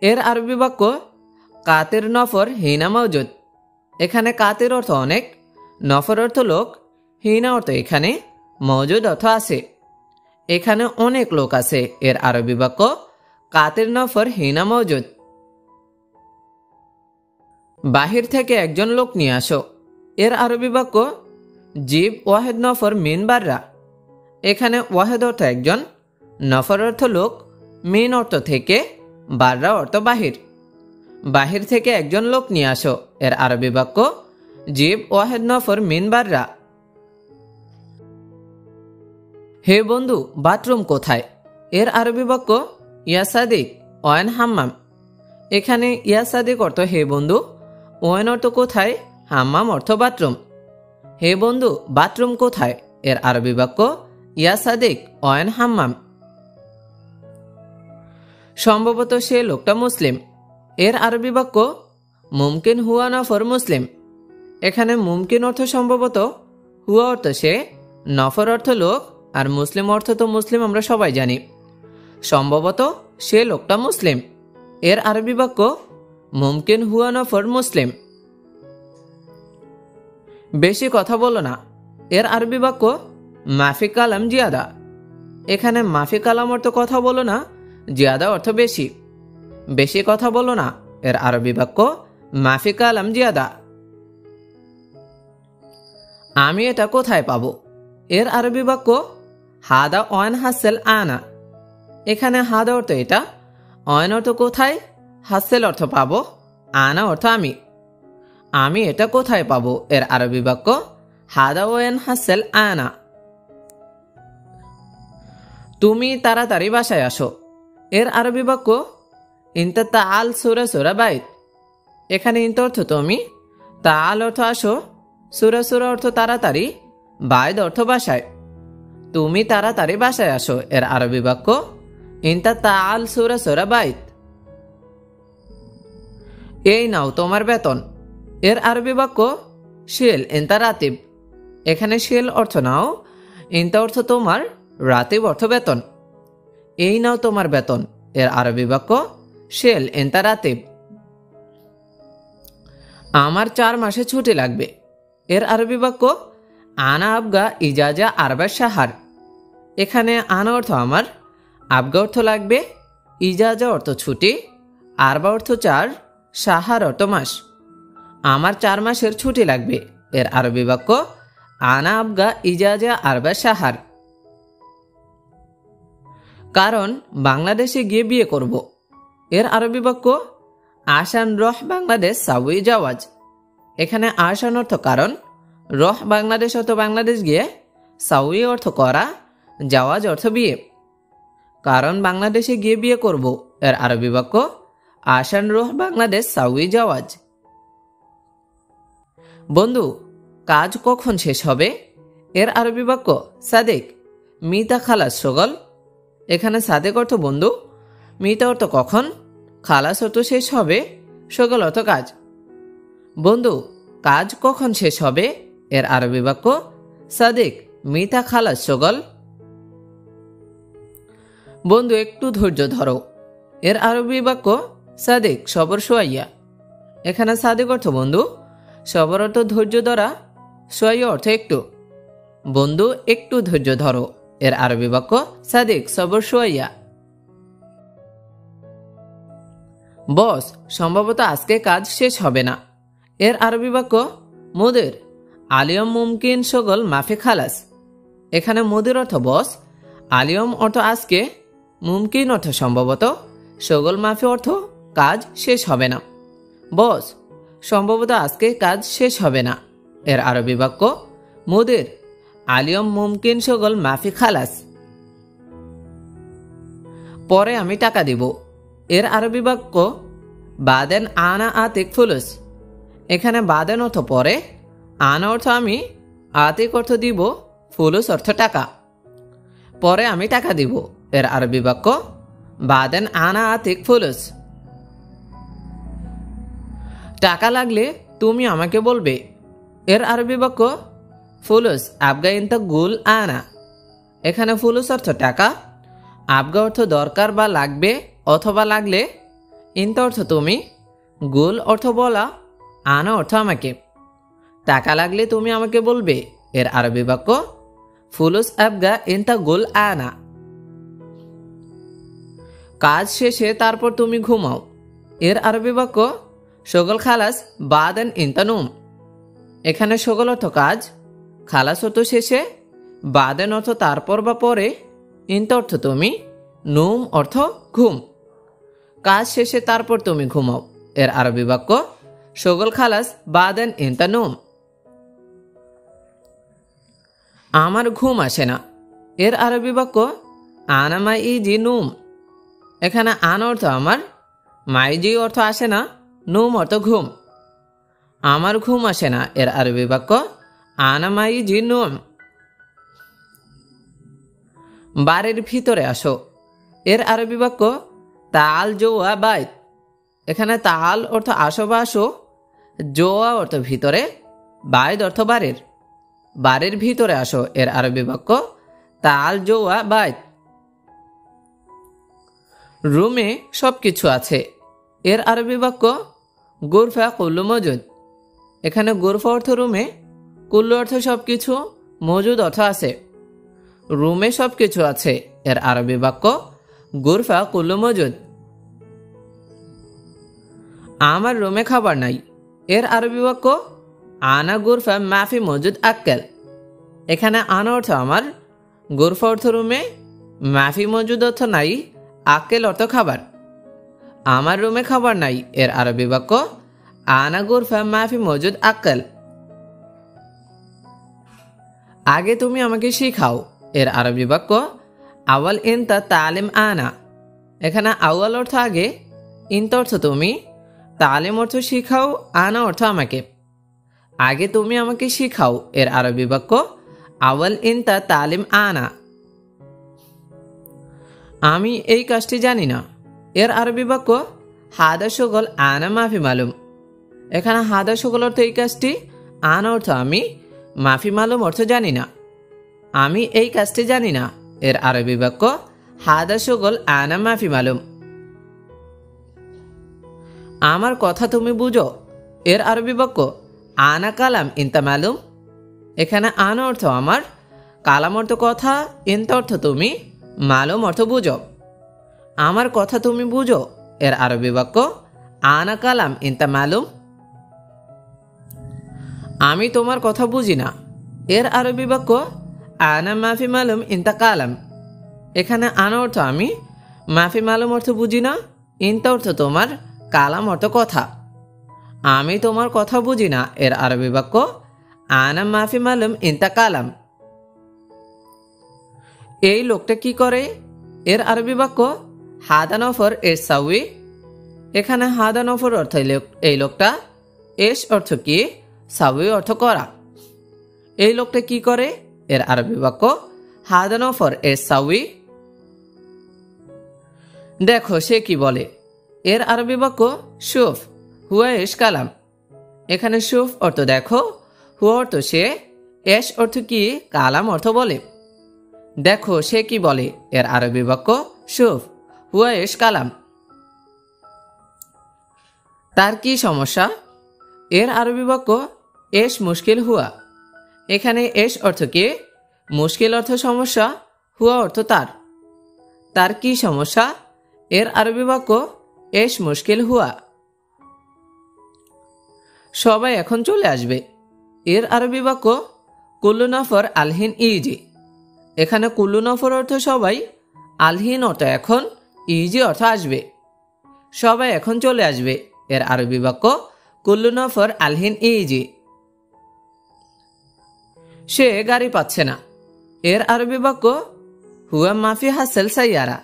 এর আরবি বাক্য কাতের নফর হিনা মওজুদ। এখানে কাতের অর্থ অনেক, নফর অর্থ লোক, হিনা অর্থ এখানে, মওজুদ অর্থ আছে। এখানে অনেক লোক আছে। এর আরবি বাক্য কাতের নফর হিনা মওজুদ। বাহির থেকে একজন লোক নিয়ে আসো। এর আরবি বাক্য জিব ওয়াহেদ নফর মিন বাররা। এখানে ওয়াহেদ অর্থ একজন, নফর অর্থ লোক, মিন অর্থ থেকে, বাররা অর্থ বাহির। বাহির থেকে একজন লোক নিয়ে আসো। এর আরবি বাক্য জিব ওয়াহেদ নফর মিন বাররা। হে বন্ধু, বাথরুম কোথায়? এর আরবি বাক্য ইয়া সাদিক ওয়ান হাম্মাম। এখানে ইয়া সাদিক অর্থ হে বন্ধু, ওয়ান অর্থ কোথায়, হাম্মাম অর্থ বাথরুম। হে বন্ধু, বাথরুম কোথায়? এর আরবি বাক্য ইয়া সাদিক ওয়ান হাম্মাম। সম্ভবত সে লোকটা মুসলিম। এর আরবি বাক্য মুমকিন হুয়া নফর মুসলিম। এখানে মুমকিন অর্থ সম্ভবত, হুয়া অর্থ সে, নফর অর্থ লোক, আর মুসলিম অর্থ তো মুসলিম আমরা সবাই জানি। সম্ভবত সে লোকটা মুসলিম। এর আরবি বাক্য মুমকিন হুয়া নফর মুসলিম। বেশি কথা বলো না। এর আরবি বাক্য মাফি কালাম জিয়াদা। এখানে মাফি কালাম অর্থ কথা বলো না, জিয়াদা অর্থ বেশি। বেশি কথা বলো না, এর আরবি বাক্য মাফি কালাম জিয়াদা। আমি এটা কোথায় পাবো? এর আরবি বাক্য হাদা অয়ন হাসেল আনা। এখানে হাদা অর্থ এটা, অয়ন অর্থ কোথায়, হাসেল অর্থ পাবো, আনা অর্থ আমি। আমি এটা কোথায় পাবো? এর আরবি বাক্য হাদা ওয়েন হাসেল আনা। তুমি তাড়াতাড়ি বাসায় আসো। এর আরবি বাক্য ইনতা তাআল সুরা সুরা বাইত। এখানে ইনতা অর্থ তুমি, তাআল অর্থ আসো, সুরা সুরা অর্থ তাড়াতাড়ি, বাইত অর্থ বাসায়। তুমি তাড়াতাড়ি বাসায় আসো। এর আরবি বাক্য ইনতা তাআল সুরা সুরা বাইত। এই নাও তোমার বেতন। এর আরবি বাক্য শিল ইনতা রাতিব। এখানে শিল অর্থ নাও, ইনতা অর্থ তোমার, রাতিব অর্থ বেতন। এই নাও তোমার বেতন। এর আরবি বাক্য শিল ইনতা রাতিব। আমার 4 মাসে ছুটি লাগবে। এর আরবি বাক্য আনা আবগা ইজাজা আরবা শাহার। এখানে আনা অর্থ আমার, আবগা অর্থ লাগবে, ইজাজা অর্থ ছুটি, আরবা অর্থ 4, শাহার অর্থ মাস। আমার 4 মাসের ছুটি লাগবে। এর আরবি বাক্য আনা আবগা ইজাজা আরবা শাহার। কারণ বাংলাদেশে গিয়ে বিয়ে করব। এর আরবি বাক্য আসান রহ বাংলাদেশ সাউই জাওয়াজ। এখানে আসান অর্থ কারণ, রহ বাংলাদেশ অর্থ বাংলাদেশ গিয়ে, সাউই অর্থ করা, জাওয়াজ অর্থ বিয়ে। কারণ বাংলাদেশে গিয়ে বিয়ে করব। এর আরবি বাক্য আসান রহ বাংলাদেশ সাউই জাওয়াজ। বন্ধু, কাজ কখন শেষ হবে? এর আরবি বাক্য সাদেক মিতা খালাস সগল। এখানে সাদেক অর্থ বন্ধু, মিতা অর্থ কখন, খালাস অর্থ শেষ হবে, সগল অর্থ কাজ। বন্ধু, কাজ কখন শেষ হবে? এর আরবি বাক্য সাদেক মিতা খালাস সগল। বন্ধু, একটু ধৈর্য ধরো। এর আরবি বাক্য সাদেক সবর সোয়াইয়া। এখানে সাদেক অর্থ বন্ধু, সবর অর্থ ধৈর্য ধরা, সোয়াইয়া অর্থ একটু। বন্ধু, একটু ধৈর্য ধরো। এর আরবি বাক্য সাদেক সবর সোয়াইয়া। বস, সম্ভবত আজকে কাজ শেষ হবে না। এর আরবি বাক্য মুদির আলিয়ম মুমকিন সগল মাফি খালাস। এখানে মুদির অর্থ বস, আলিয়ম অর্থ আজকে, মুমকিন অর্থ সম্ভবত, সগল মাফি অর্থ কাজ শেষ হবে না। বস, সম্ভবত আজকে কাজ শেষ হবে না। এর আরবি বাক্য মুদির আলিয়ম মুমকিন সগল মাফি খালাস। পরে আমি টাকা দিব। এর আরবি বাক্য বাদেন আনা আতিক ফুলুস। এখানে বাদেন অর্থ পরে, আনা অর্থ আমি, আতিক অর্থ দিব, ফুলুস অর্থ টাকা। পরে আমি টাকা দিব। এর আরবি বাক্য বাদেন আনা আতিক ফুলুস। টাকা লাগলে তুমি আমাকে বলবে। এর আরবি বাক্য ফুলুস আবগা ইনতা গুল আনা। এখানে ফুলুস অর্থ টাকা, আবগা অর্থ দরকার বা লাগবে অথবা লাগলে, ইনতা অর্থ তুমি, গুল অর্থ বলা, আনা অর্থ আমাকে। টাকা লাগলে তুমি আমাকে বলবে। এর আরবি বাক্য ফুলুস আবগা ইনতা গুল আনা। কাজ শেষে তারপর তুমি ঘুমাও। এর আরবি বাক্য সগল খালাস বাদেন ইনতা নুম। এখানে সগল অর্থ কাজ, খালাস অর্থ শেষে, বাদেন অর্থ তারপর বা পরে, ইনতা অর্থ তুমি, নুম অর্থ ঘুম। কাজ শেষে তারপর তুমি ঘুমাও। এর আরবি বাক্য সগল খালাস বাদেন ইনতা নুম। আমার ঘুম আসে না। এর আরবি বাক্য আনা মাই জি নুম। এখানে আনা অর্থ আমার, মাইজি অর্থ আসে না, নুম অর্থ ঘুম। আমার ঘুম আসে না। এর আরবি বাক্য আনা মাই জি নুম। বাড়ির ভিতরে আসো। এর আরবি বাক্য তাল জোয়া বাইত। এখানে তাল অর্থ আসো বা আসো, জোয়া অর্থ ভিতরে, বাইত অর্থ বাড়ির। বাড়ির ভিতরে আসো। এর আরবি বাক্য তাল জোয়া বাইত। রুমে সবকিছু আছে। এর আরবি বাক্য গুরফা কুল্লু মজুদ। এখানে গুরফা অর্থ রুমে, কুল্লু অর্থ সবকিছু, মজুদ অর্থ আছে। রুমে সব কিছু আছে, এর আরবি বাক্য গুরফা কুল্লু মজুদ। আমার রুমে খাবার নাই, এর আরবি বাক্য আনা গুরফা মাফি মজুদ আক্কেল। এখানে আনা অর্থ আমার, গুরফা অর্থ রুমে, মাফি মজুদ অর্থ নাই, আক্কেল অর্থ খাবার। আমার রুমে খাবার নাই, এর আরবি বাক্য আনা গুরফা মাফি মজুদ আক্কেল। আগে তুমি আমাকে শিখাও, এর আরবি বাক্য আওয়াল ইনতা তালিম আনা। এখানে আওয়াল অর্থ আগে, ইনতা অর্থ তুমি, তালিম অর্থ শিখাও, আনা অর্থ আমাকে। আগে তুমি আমাকে শিখাও, এর আরবি বাক্য আওয়াল ইনতা তালিম আনা। আমি এই কাজটি জানি না, এর আরবি বাক্য হাদা শুগল আনা মাফি মালুম। এখানে হাদা শুগল অর্থ এই কাজটি, আনা অর্থ আমি, মাফি মালুম অর্থ জানি না। আমি এই কাজটি জানি না, এর আরবি বাক্য হাদা শুগল আনা মাফি মালুম। আমার কথা তুমি বুঝো, এর আরবি বাক্য আনা কালাম ইনতা মালুম। এখানে আনা অর্থ আমার, কালাম অর্থ কথা, ইনতা অর্থ তুমি, মালুম অর্থ বুঝো। আমার কথা তুমি বুঝো, এর আরবি বাক্য আনা কালাম ইনতা মালুম। আমি তোমার কথা বুঝি না, এর আরবি বাক্য আনা মাফি মালুম ইনতা কালাম। এখানে আনা অর্থ আমি, মাফি মালুম অর্থ বুঝি না, ইনতা অর্থ তোমার, কালাম অর্থ কথা। আমি তোমার কথা বুঝি না, এর আরবি বাক্য আনা মাফি মালুম ইনতা কালাম। এই লোকটা কি করে, এর আরবি বাক্য হাদা নফর এস সাউই। এখানে হাদা নফর অর্থ এই লোকটা, এস অর্থ কি, সাউই অর্থ করা। এই লোকটা কি করে, এর আরবি বাক্য হাদা নফর এস সাউই। দেখো সে কি বলে, এর আরবি বাক্য শুফ হুয়া এস কালাম। এখানে শুফ অর্থ দেখো, হুয়া অর্থ সে, এস অর্থ কি, কালাম অর্থ বলে। দেখো সে কি বলে, এর আরবি বাক্য শুফ হুয়া এস কালাম। তার কি সমস্যা, এর আরবি বাক্য এস মুশকিল হুয়া। এখানে এস অর্থ কি, মুশকিল অর্থ সমস্যা, হুয়া অর্থ তার। তার কি সমস্যা, এর আরবি বাক্য এস মুশকিল হুয়া। সবাই এখন চলে আসবে, এর আরবি বাক্য কুল্লু নফর আলহিন ইজি। এখানে কুল্লু নফর অর্থ সবাই, আলহিন অর্থ এখন, ইজি অর্থ আসবে। সবাই এখন চলে আসবে, এর আরবি বাক্য কুল্লু নফর আলহিন ইজি। সে গাড়ি পাচ্ছে না, এর আরবি বাক্য হুয়া মাফি হাসেল সাইয়ারা।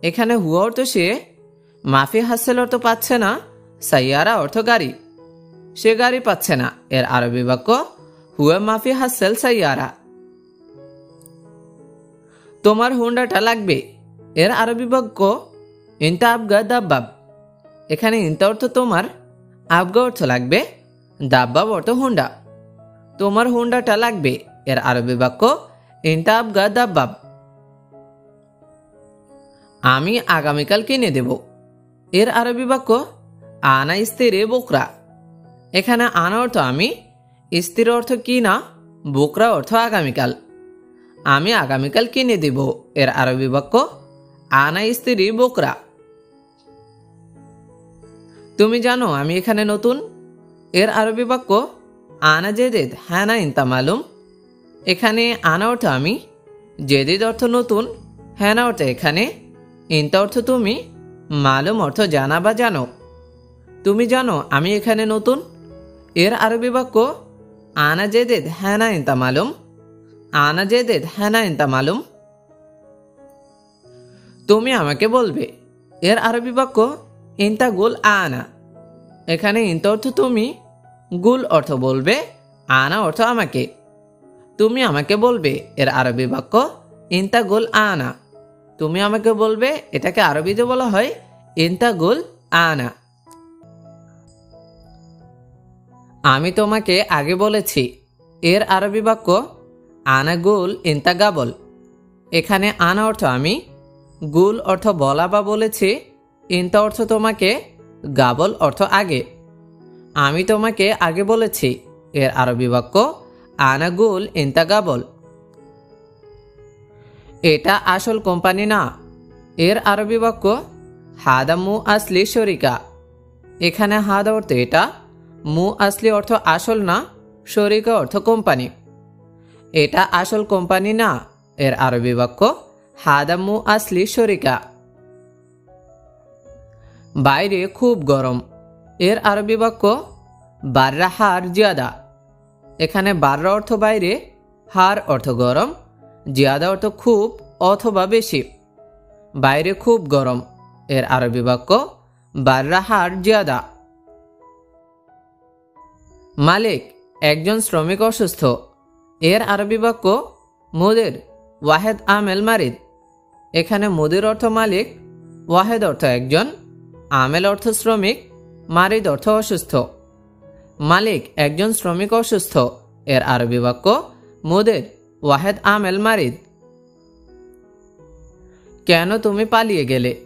এখানে হুয়া অর্থ সে, মাফি হাসেল অর্থ পাচ্ছে না, সাইয়ারা অর্থ গাড়ি। সে গাড়ি পাচ্ছে না, এর আরবি বাক্য হুয়া মাফি হাসেল সাইয়ারা। তোমার হুন্ডাটা লাগবে, এর আরবি বাক্য ইনতা আবগা দাব্বাব। এখানে ইনতা অর্থ তোমার, আবগা অর্থ লাগবে, দাব্বাব অর্থ হুন্ডা। তোমার হুন্ডাটা লাগবে, এর আরবি বাক্য ইনতা আবগা দাব্বাব। আমি আগামীকাল কিনে দেব, এর আরবি বাক্য আনা ইস্তিরে বোকরা। এখানে আনা অর্থ আমি, ইস্তির অর্থ কি না, বোকরা অর্থ আগামীকাল। আমি আগামীকাল কিনে দেব, এর আরবি বাক্য আনা ইস্তিরি বোকরা। তুমি জানো আমি এখানে নতুন, এর আরবি বাক্য আনা জেদেদ হ্যানা ইনতা মালুম। এখানে আনা অর্থ আমি, জেদেদ অর্থ নতুন, হ্যানা অর্থ এখানে, ইনতা অর্থ তুমি, মালুম অর্থ জানা বা জানো। তুমি জানো আমি এখানে নতুন, এর আরবি বাক্য আনা জেদেদ হ্যানা ইনতা মালুম। আনা জেদেদ হ্যানা ইনতা মালুম। তুমি আমাকে বলবে, এর আরবি বাক্য ইনতা গুল আনা। এখানে ইনতা অর্থ তুমি, গুল অর্থ বলবে, আনা অর্থ আমাকে। তুমি আমাকে বলবে, এর আরবি বাক্য ইনতা গুল আনা। তুমি আমাকে বলবে, এটাকে আরবিতে বলা হয় ইনতা গুল আনা। আমি তোমাকে আগে বলেছি, এর আরবি বাক্য আনা গুল ইনতা গাবল। এখানে আনা অর্থ আমি, গুল অর্থ বলা বা বলেছি, ইনতা অর্থ তোমাকে, গাবল অর্থ আগে। আমি তোমাকে আগে বলেছি, এর আরবি বাক্য আনা গুল ইনতা গাবল। এটা আসল কোম্পানি না। এর আরবি বাক্য হাদা মু আসলি শরিকা। এখানে হাদা অর্থ এটা, মু আসলি অর্থ আসল না, শরিকা অর্থ কোম্পানি। এটা আসল কোম্পানি না, এর আরবি বাক্য হাদা মু আসলি শরিকা। বাইরে খুব গরম। এর আরবি বাক্য বাররা হার জিয়াদা। এখানে বাররা অর্থ বাইরে, হার অর্থ গরম, জিয়াদা অর্থ খুব অথবা বেশি। বাইরে খুব গরম, এর আরবি বাক্য বাররা হার জিয়াদা। মালিক একজন শ্রমিক অসুস্থ। এর আরবি বাক্য মুদির ওয়াহেদ আমেল মারিদ। এখানে মুদির অর্থ মালিক, ওয়াহেদ অর্থ একজন, আমেল অর্থ শ্রমিক, মারিদ অর্থ অসুস্থ। মালিক একজন শ্রমিক অসুস্থ, এর আরবি বাক্য মুদির ওয়াহেদ আমেল মারিদ। কেন তুমি পালিয়ে গেলে?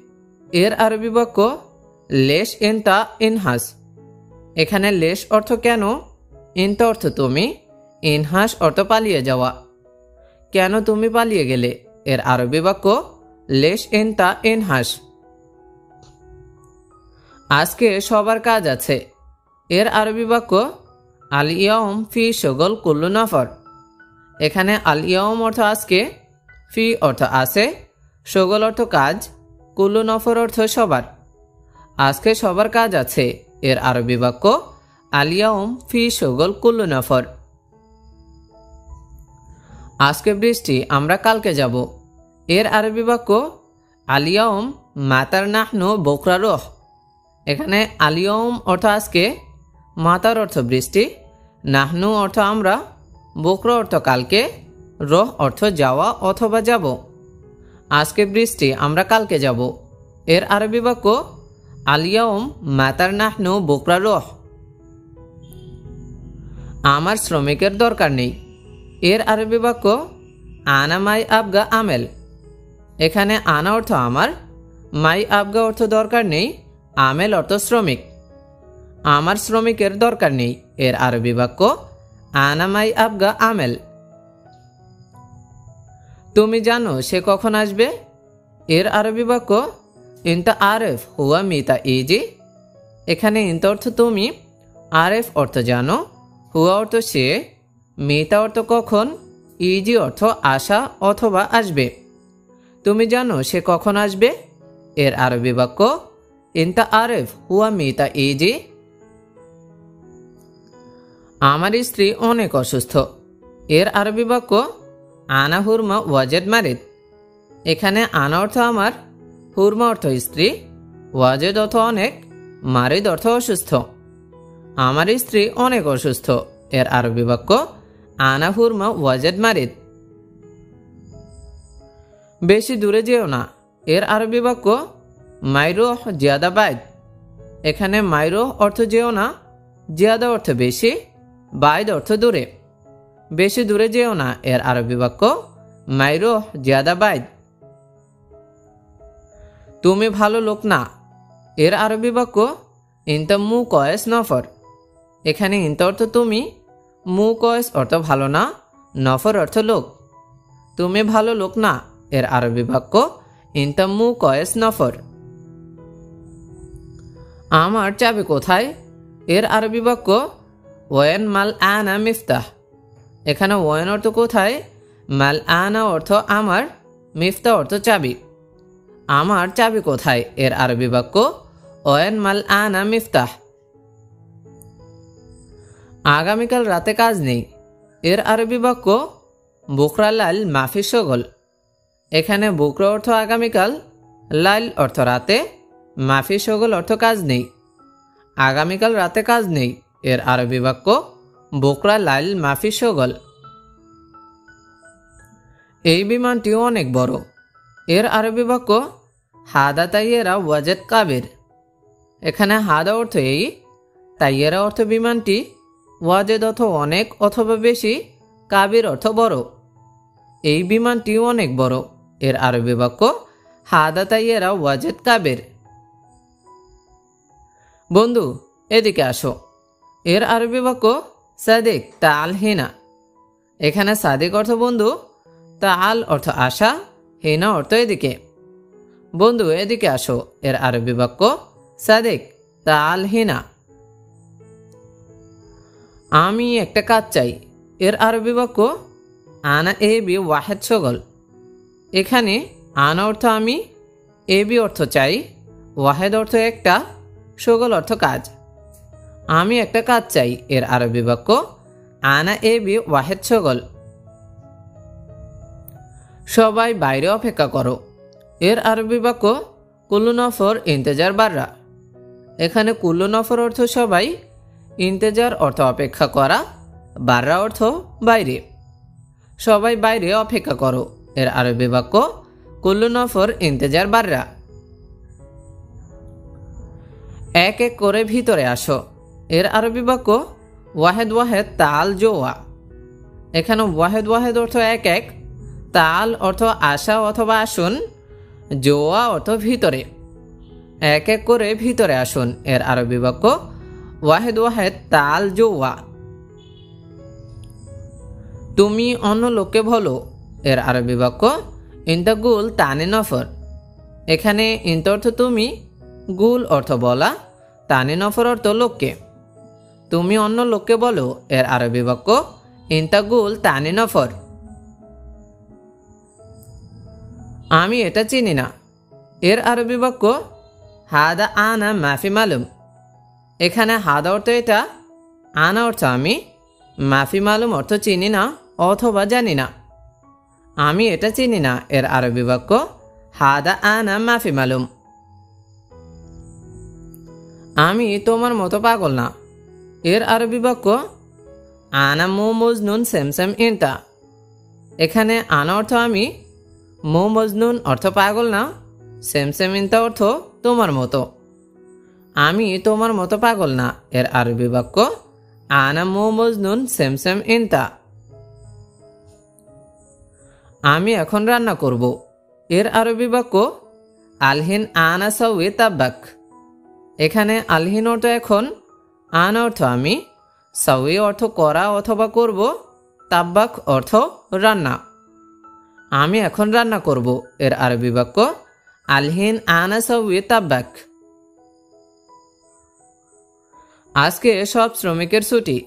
এর আরবি বাক্য লেশ ইনতা ইনহাস। এখানে লেশ অর্থ কেন, ইনতা অর্থ তুমি, ইনহাস অর্থ পালিয়ে যাওয়া। কেন তুমি পালিয়ে গেলে? এর আরবি বাক্য লেশ ইনতা ইনহাস। আজকে সবার কাজ আছে। এর আরবি বাক্য আল ইয়াউম ফি শগল কুল্লু নফর। এখানে আল ইয়াউম অর্থ আজকে, ফি অর্থ আছে, শগল অর্থ কাজ, কুল্লু নফর অর্থ সবার। আজকে সবার কাজ আছে, এর আরবি বাক্য আল ইয়াউম ফি শগল কুল্লু নফর। আজকে বৃষ্টি, আমরা কালকে যাব। এর আরবি বাক্য আল ইয়াউম মাতার নাহনু বকরা রোহ। এখানে আল ইয়াউম অর্থ আজকে, মাতার অর্থ বৃষ্টি, নাহনু অর্থ আমরা, বকরা অর্থ কালকে, রোহ অর্থ যাওয়া অথবা যাব। আজকে বৃষ্টি, আমরা কালকে যাব। এর আরবি বাক্য আল ইয়াউম মাতার নাহনু বকরা রোহ। আমার শ্রমিকের দরকার নেই। এর আরবি বাক্য আনা মাই আবগা আমেল। এখানে আনা অর্থ আমার, মাই আবগা অর্থ দরকার নেই, আমেল অর্থ শ্রমিক। আমার শ্রমিকের দরকার নেই, এর আরবি বাক্য আনা মাই আবগা আমেল। তুমি জানো সে কখন আসবে? এর আরবি বাক্য ইনতা আরেফ হুয়া মিতা ইজি। এখানে ইনতা অর্থ তুমি, আরেফ অর্থ জানো, হুয়া অর্থ সে, মিতা অর্থ কখন, ইজি অর্থ আসা অথবা আসবে। তুমি জানো সে কখন আসবে? এর আরবি বাক্য ইনতা আরেফ হুয়া মিতা ইজি। আমার স্ত্রী অনেক অসুস্থ। এর আরবি বাক্য আনা হুরমা ওয়াজেদ মারিদ। এখানে আনা অর্থ আমার, হুরমা অর্থ স্ত্রী, ওয়াজেদ অর্থ অনেক, মারিদ অর্থ অসুস্থ। আমার স্ত্রী অনেক অসুস্থ, এর আরবি বাক্য আনা হুরমা ওয়াজেদ মারিদ। বেশি দূরে যেও না। এর আরবি বাক্য মাইরোহ জিয়াদা বাইদ। এখানে মাইরোহ অর্থ যেও না, জিয়াদা অর্থ বেশি, বাইদ অর্থ দূরে। বেশি দূরে যেও না, এর আরবি বাক্য মাইরোহ জিয়াদা বাইদ। তুমি ভালো লোক না। এর আরবি বাক্য ইনতা মু কয়েস নফর। এখানে ইনতা অর্থ তুমি, মু কয়েস অর্থ ভালো না, নফর অর্থ লোক। তুমি ভালো লোক না, এর আরবি বাক্য ইনতা মু কয়েস নফর। আমার চাবি কোথায়? এর আরবি বাক্য ওয়েন মাল আনা মিফতাহ। এখানে ওয়েন অর্থ কোথায়, মাল আনা অর্থ আমার, মিফতা অর্থ চাবি। আমার চাবি কোথায়? এর আরবি বাক্য ওয়েন মাল আনা মিফতাহ। আগামীকাল রাতে কাজ নেই। এর আরবি বাক্য বুকরা লাল মাফি শগল। এখানে বুকরা অর্থ আগামীকাল, লাল অর্থ রাতে, মাফি শগল অর্থ কাজ নেই। আগামীকাল রাতে কাজ নেই, এর আরবি বাক্য বুকরা লাল মাফি শগল। এই বিমানটিও অনেক বড়। এর আরবি বাক্য হাদা তাইয়েরা ওয়াজেদ কাবির। এখানে হাদা অর্থ এই, তাইয়েরা অর্থ বিমানটি, ওয়াজেদ অর্থ অনেক অথবা বেশি, কাবির অর্থ বড়। এই বিমানটিও অনেক বড়, এর আরবি বাক্য হাদা তাইয়েরা ওয়াজেদ কাবির। বন্ধু এদিকে আসো। এর আরবি বাক্য সাদিক তাল হিনা। এখানে সাদিক অর্থ বন্ধু, তাল অর্থ আসা, হিনা অর্থ এদিকে। বন্ধু এদিকে আসো এর আরবি বাক্য সাদিক তাল হিনা। আমি একটা কাজ চাই এর আরবি বাক্য আনা এ বি ওয়াহেদ শগল। এখানে আনা অর্থ আমি, এ বি অর্থ চাই, ওয়াহেদ অর্থ একটা, শগল অর্থ কাজ। আমি একটা কাজ চাই এর আরবি বাক্য আনা এ বি ওয়াহেদ শগল। সবাই বাইরে অপেক্ষা করো এর আরবি বাক্য কুল্লু নফর ইন্তেজার বাররা। এখানে কুল্লু নফর অর্থ সবাই, ইন্তেজার অর্থ অপেক্ষা করা, বাররা অর্থ বাইরে। সবাই বাইরে অপেক্ষা করো এর আরবি বাক্য কুল্লু নফর ইন্তেজার বাররা। এক এক করে ভিতরে আসো এর আরবি বাক্য ওয়াহেদ ওয়াহেদ তাল জোয়া। এখানে ওয়াহেদ ওয়াহেদ অর্থ এক এক, তাল অর্থ আসা অথবা আসুন, জোয়া অর্থ ভিতরে। এক এক করে ভিতরে আসুন এর আরবি বাক্য ওয়াহেদ ওয়াহেদ তাল জোয়া। তুমি অন্য লোককে বলো এর আরবি বাক্য ইনতা গুল তানে নফর। এখানে ইনতা অর্থ তুমি, গুল অর্থ বলা, তানে নফর অর্থ লোককে। তুমি অন্য লোককে বলো এর আরবি বাক্য ইনতা গুল তানে নফর। আমি এটা চিনি না এর আরবি বাক্য হাদা আনা মাফি মালুম। এখানে হাদা অর্থ এটা, আনা অর্থ আমি, মাফি মালুম অর্থ চিনি না অথবা জানি না। আমি এটা চিনি না এর আরবি বাক্য হাদা আনা মাফি মালুম। আমি তোমার মতো পাগল না এর আরবি বাক্য আনা মো মজনুন সেমসেম ইনতা। এখানে আনা অর্থ আমি, মো মজনুন অর্থ পাগল না, সেমসেম ইনতা অর্থ তোমার মতো। আমি তোমার মতো পাগল না এর আরবি বাক্য আনা মো মজনুন সেমসেম ইনতা। আমি এখন রান্না করব এর আরবি বাক্য আলহিন আনা সাউয়ে তাব্বাক। এখানে আলহিন অর্থ এখন, আনা অর্থ আমি, সাউয়ে অর্থ করা অথবা করব, তাব্বাক অর্থ রান্না। আমি এখন রান্না করব এর আরবি বাক্য আলহিন আনা সাউয়ে তাব্বাক। আজকে সব শ্রমিকের ছুটি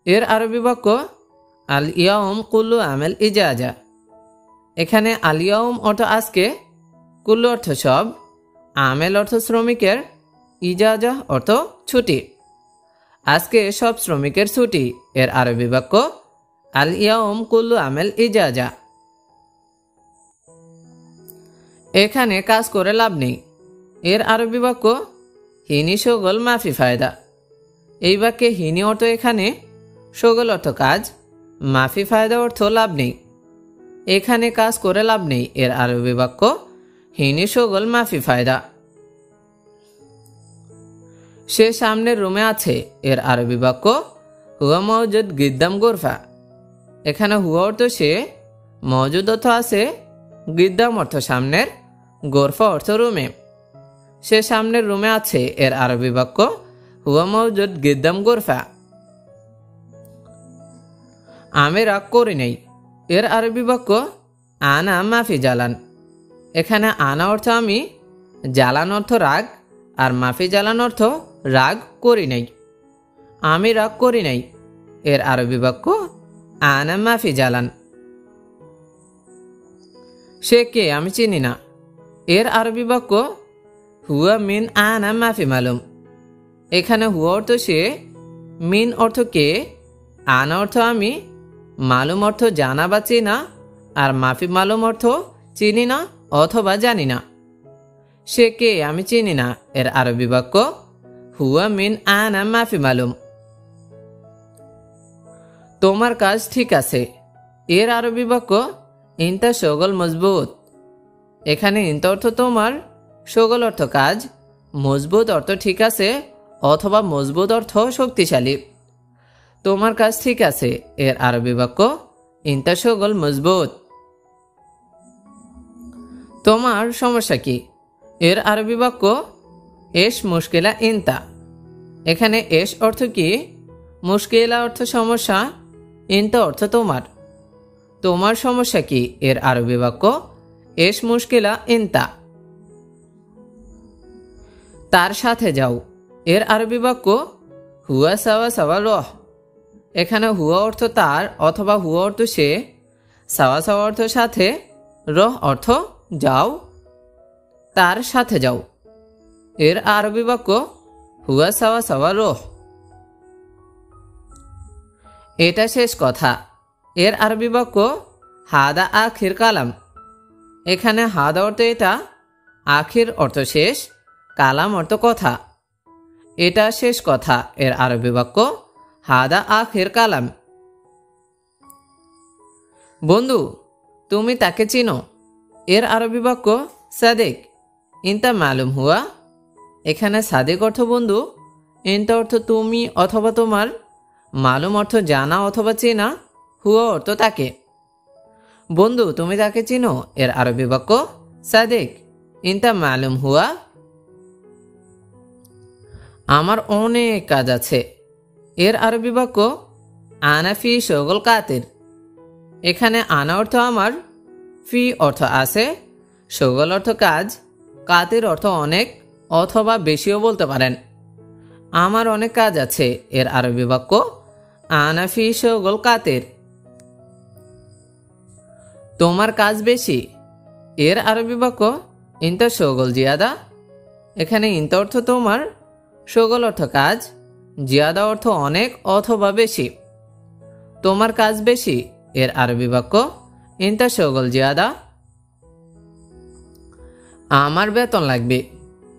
এর আরবি বাক্য আল ইয়াউম কুল্লু আমেল ইজাজা। এখানে আল ইয়াউম অর্থ আজকে, কুল্লু অর্থ সব, আমেল অর্থ শ্রমিকের, ইজাজা অর্থ ছুটি। আজকে সব শ্রমিকের ছুটি এর আরবি বাক্য আল ইয়াউম কুল্লু আমেল ইজাজা। এখানে কাজ করে লাভ নেই এর আরবি বাক্য হিনি শগল মাফি ফায়দা। এই বাক্যে হিনি অর্থ এখানে, শগল অর্থ কাজ, মাফি ফায়দা অর্থ লাভ নেই। এখানে কাজ করে লাভ নেই এর আরবি বাক্য হিনি শগল মাফি ফায়দা। সে সামনের রুমে আছে এর আরবি বাক্য হুয়া মওজুদ গিদ্দাম গোরফা। এখানে হুয়া অর্থ সে, মওজুদ অর্থ আছে, গিদ্দাম অর্থ সামনের, গোরফা অর্থ রুমে। সে সামনের রুমে আছে এর আরবি বাক্য হুয়া মওজুদ গিদ্দাম গোরফা। আমি রাগ করি নেই এর আরবি বাক্য আনা মাফি জালান। এখানে আনা অর্থ আমি, জালান অর্থ রাগ, আর মাফি জালান অর্থ রাগ করি নাই। আমি রাগ করি নাই এর আরবি বাক্য আনা মাফি জালান। সে কে আমি চিনি না এর আরবি বাক্য হুয়া মিন আনা মাফি মালুম। এখানে হুয়া অর্থ সে, মিন অর্থ কে, আনা অর্থ আমি, মালুম অর্থ জানা বা চেনা, আর মাফি মালুম অর্থ চিনি না অথবা জানি না। সে কে আমি চিনি না এর আরবি বাক্য হুয়া মিন আনা মাফি মালুম। তোমার কাজ ঠিক আছে এর আরবি বাক্য ইনতা শগল মজবুত। এখানে ইনতা অর্থ তোমার, শগল অর্থ কাজ, মজবুত অর্থ ঠিক আছে অথবা মজবুত অর্থ শক্তিশালী। তোমার কাজ ঠিক আছে এর আরবি বাক্য ইনতা শগল মজবুত। তোমার সমস্যা কি এর আরবি বাক্য এস মুশকিলা ইনতা। এখানে এস অর্থ কি, মুশকিলা অর্থ সমস্যা, ইনতা অর্থ তোমার। তোমার সমস্যা কি এর আরবি বাক্য এস মুশকিলা ইনতা। তার সাথে যাও, এর আরবি বাক্য হুয়া সাওয়া সাওয়া রহ। এখানে হুয়া অর্থ তার অথবা হুয়া অর্থ সে, সাওয়া সাওয়া অর্থ সাথে, রহ অর্থ যাও, তার সাথে যাও। এর আরবি বাক্য হুয়া সাওয়া সাওয়া রহ। এটা শেষ কথা। এর আরবি বাক্য হাদা আখির কালাম। এখানে হাদা অর্থ এটা, আখির অর্থ শেষ, কালাম অর্থ কথা। এটা শেষ কথা। এর আরবি বাক্য হাদা আখির কালাম। বন্ধু, তুমি তাকে চিনো। এর আরবি বাক্য সাদেক ইনতা মালুম হুয়া। এখানে সাদেক অর্থ বন্ধু, ইনতা অর্থ তুমি অথবা তোমার, মালুম অর্থ জানা অথবা চেনা, হুয়া অর্থ তাকে। বন্ধু, তুমি তাকে চিনো। এর আরবি বাক্য সাদেক ইনতা মালুম হুয়া। আমার অনেক কাজ আছে। এর আরবি বাক্য আনা ফি শগল কাতির। এখানে আনা অর্থ আমার, ফি অর্থ আছে, শগল অর্থ কাজ, কাতির অর্থ অনেক অথবা বেশিও বলতে পারেন। আমার অনেক কাজ আছে। এর আরবি বাক্য আনা ফি শগল কাতির। তোমার কাজ বেশি। এর আরবি বাক্য ইনতা শগল জিয়াদা। এখানে ইনতা অর্থ তোমার, শগল অর্থ কাজ, জিয়াদা অর্থ অনেক অথবা বেশি। তোমার কাজ বেশি। এর আরবি বাক্য ইনতা শগল জিয়াদা। আমার বেতন লাগবে।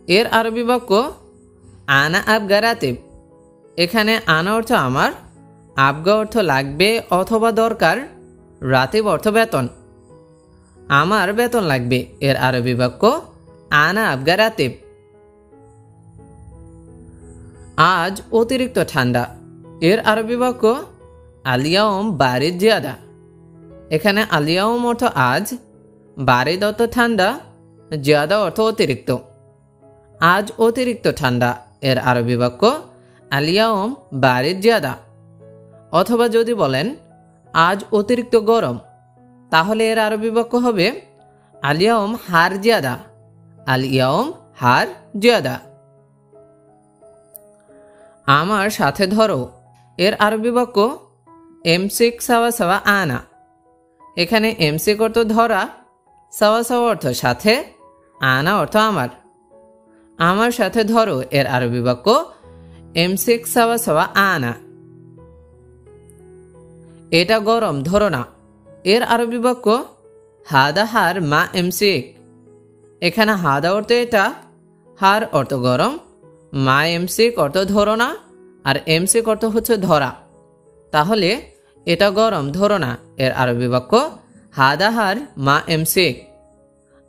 এর আরবি বাক্য আনা আবগা রাতিব। এখানে আনা অর্থ আমার, আবগা অর্থ লাগবে অথবা দরকার, রাতিব অর্থ বেতন। আমার বেতন লাগবে। এর আরবি বাক্য আনা আবগা রাতিব। আজ অতিরিক্ত ঠান্ডা। এর আরবি বাক্য আলিয়াউম বারিদ জিয়াদা। এখানে আলিয়াউম অর্থ আজ, বারিদ অর্থ ঠান্ডা, জিয়াদা অর্থ অতিরিক্ত। আজ অতিরিক্ত ঠান্ডা। এর আরবি বাক্য আলিয়াউম বারিদ জিয়াদা। অথবা যদি বলেন আজ অতিরিক্ত গরম, তাহলে এর আরবি বাক্য হবে আলিয়াউম হার জিয়াদা। আলিয়াউম হার জিয়াদা। আমার সাথে ধরো। এর আরবি বাক্য এমসিক সাওয়া সাওয়া আনা। এখানে এমসিক অর্থ ধরা, সাওয়া সাওয়া অর্থ সাথে, আনা অর্থ আমার। আমার সাথে ধরো। এর আরবি বাক্য এমসিক সাওয়া সাওয়া আনা। এটা গরম, ধরো না। এর আরবি বাক্য হাদা হার মা এমসিক। এখানে হাদা অর্থ এটা, হার অর্থ গরম, মা এমসিক অর্থ ধরো না, আর এমসিক অর্থ হচ্ছে ধরা। তাহলে এটা গরম, ধরো না। এর আরবি বাক্য হাদা হার মা এমসিক।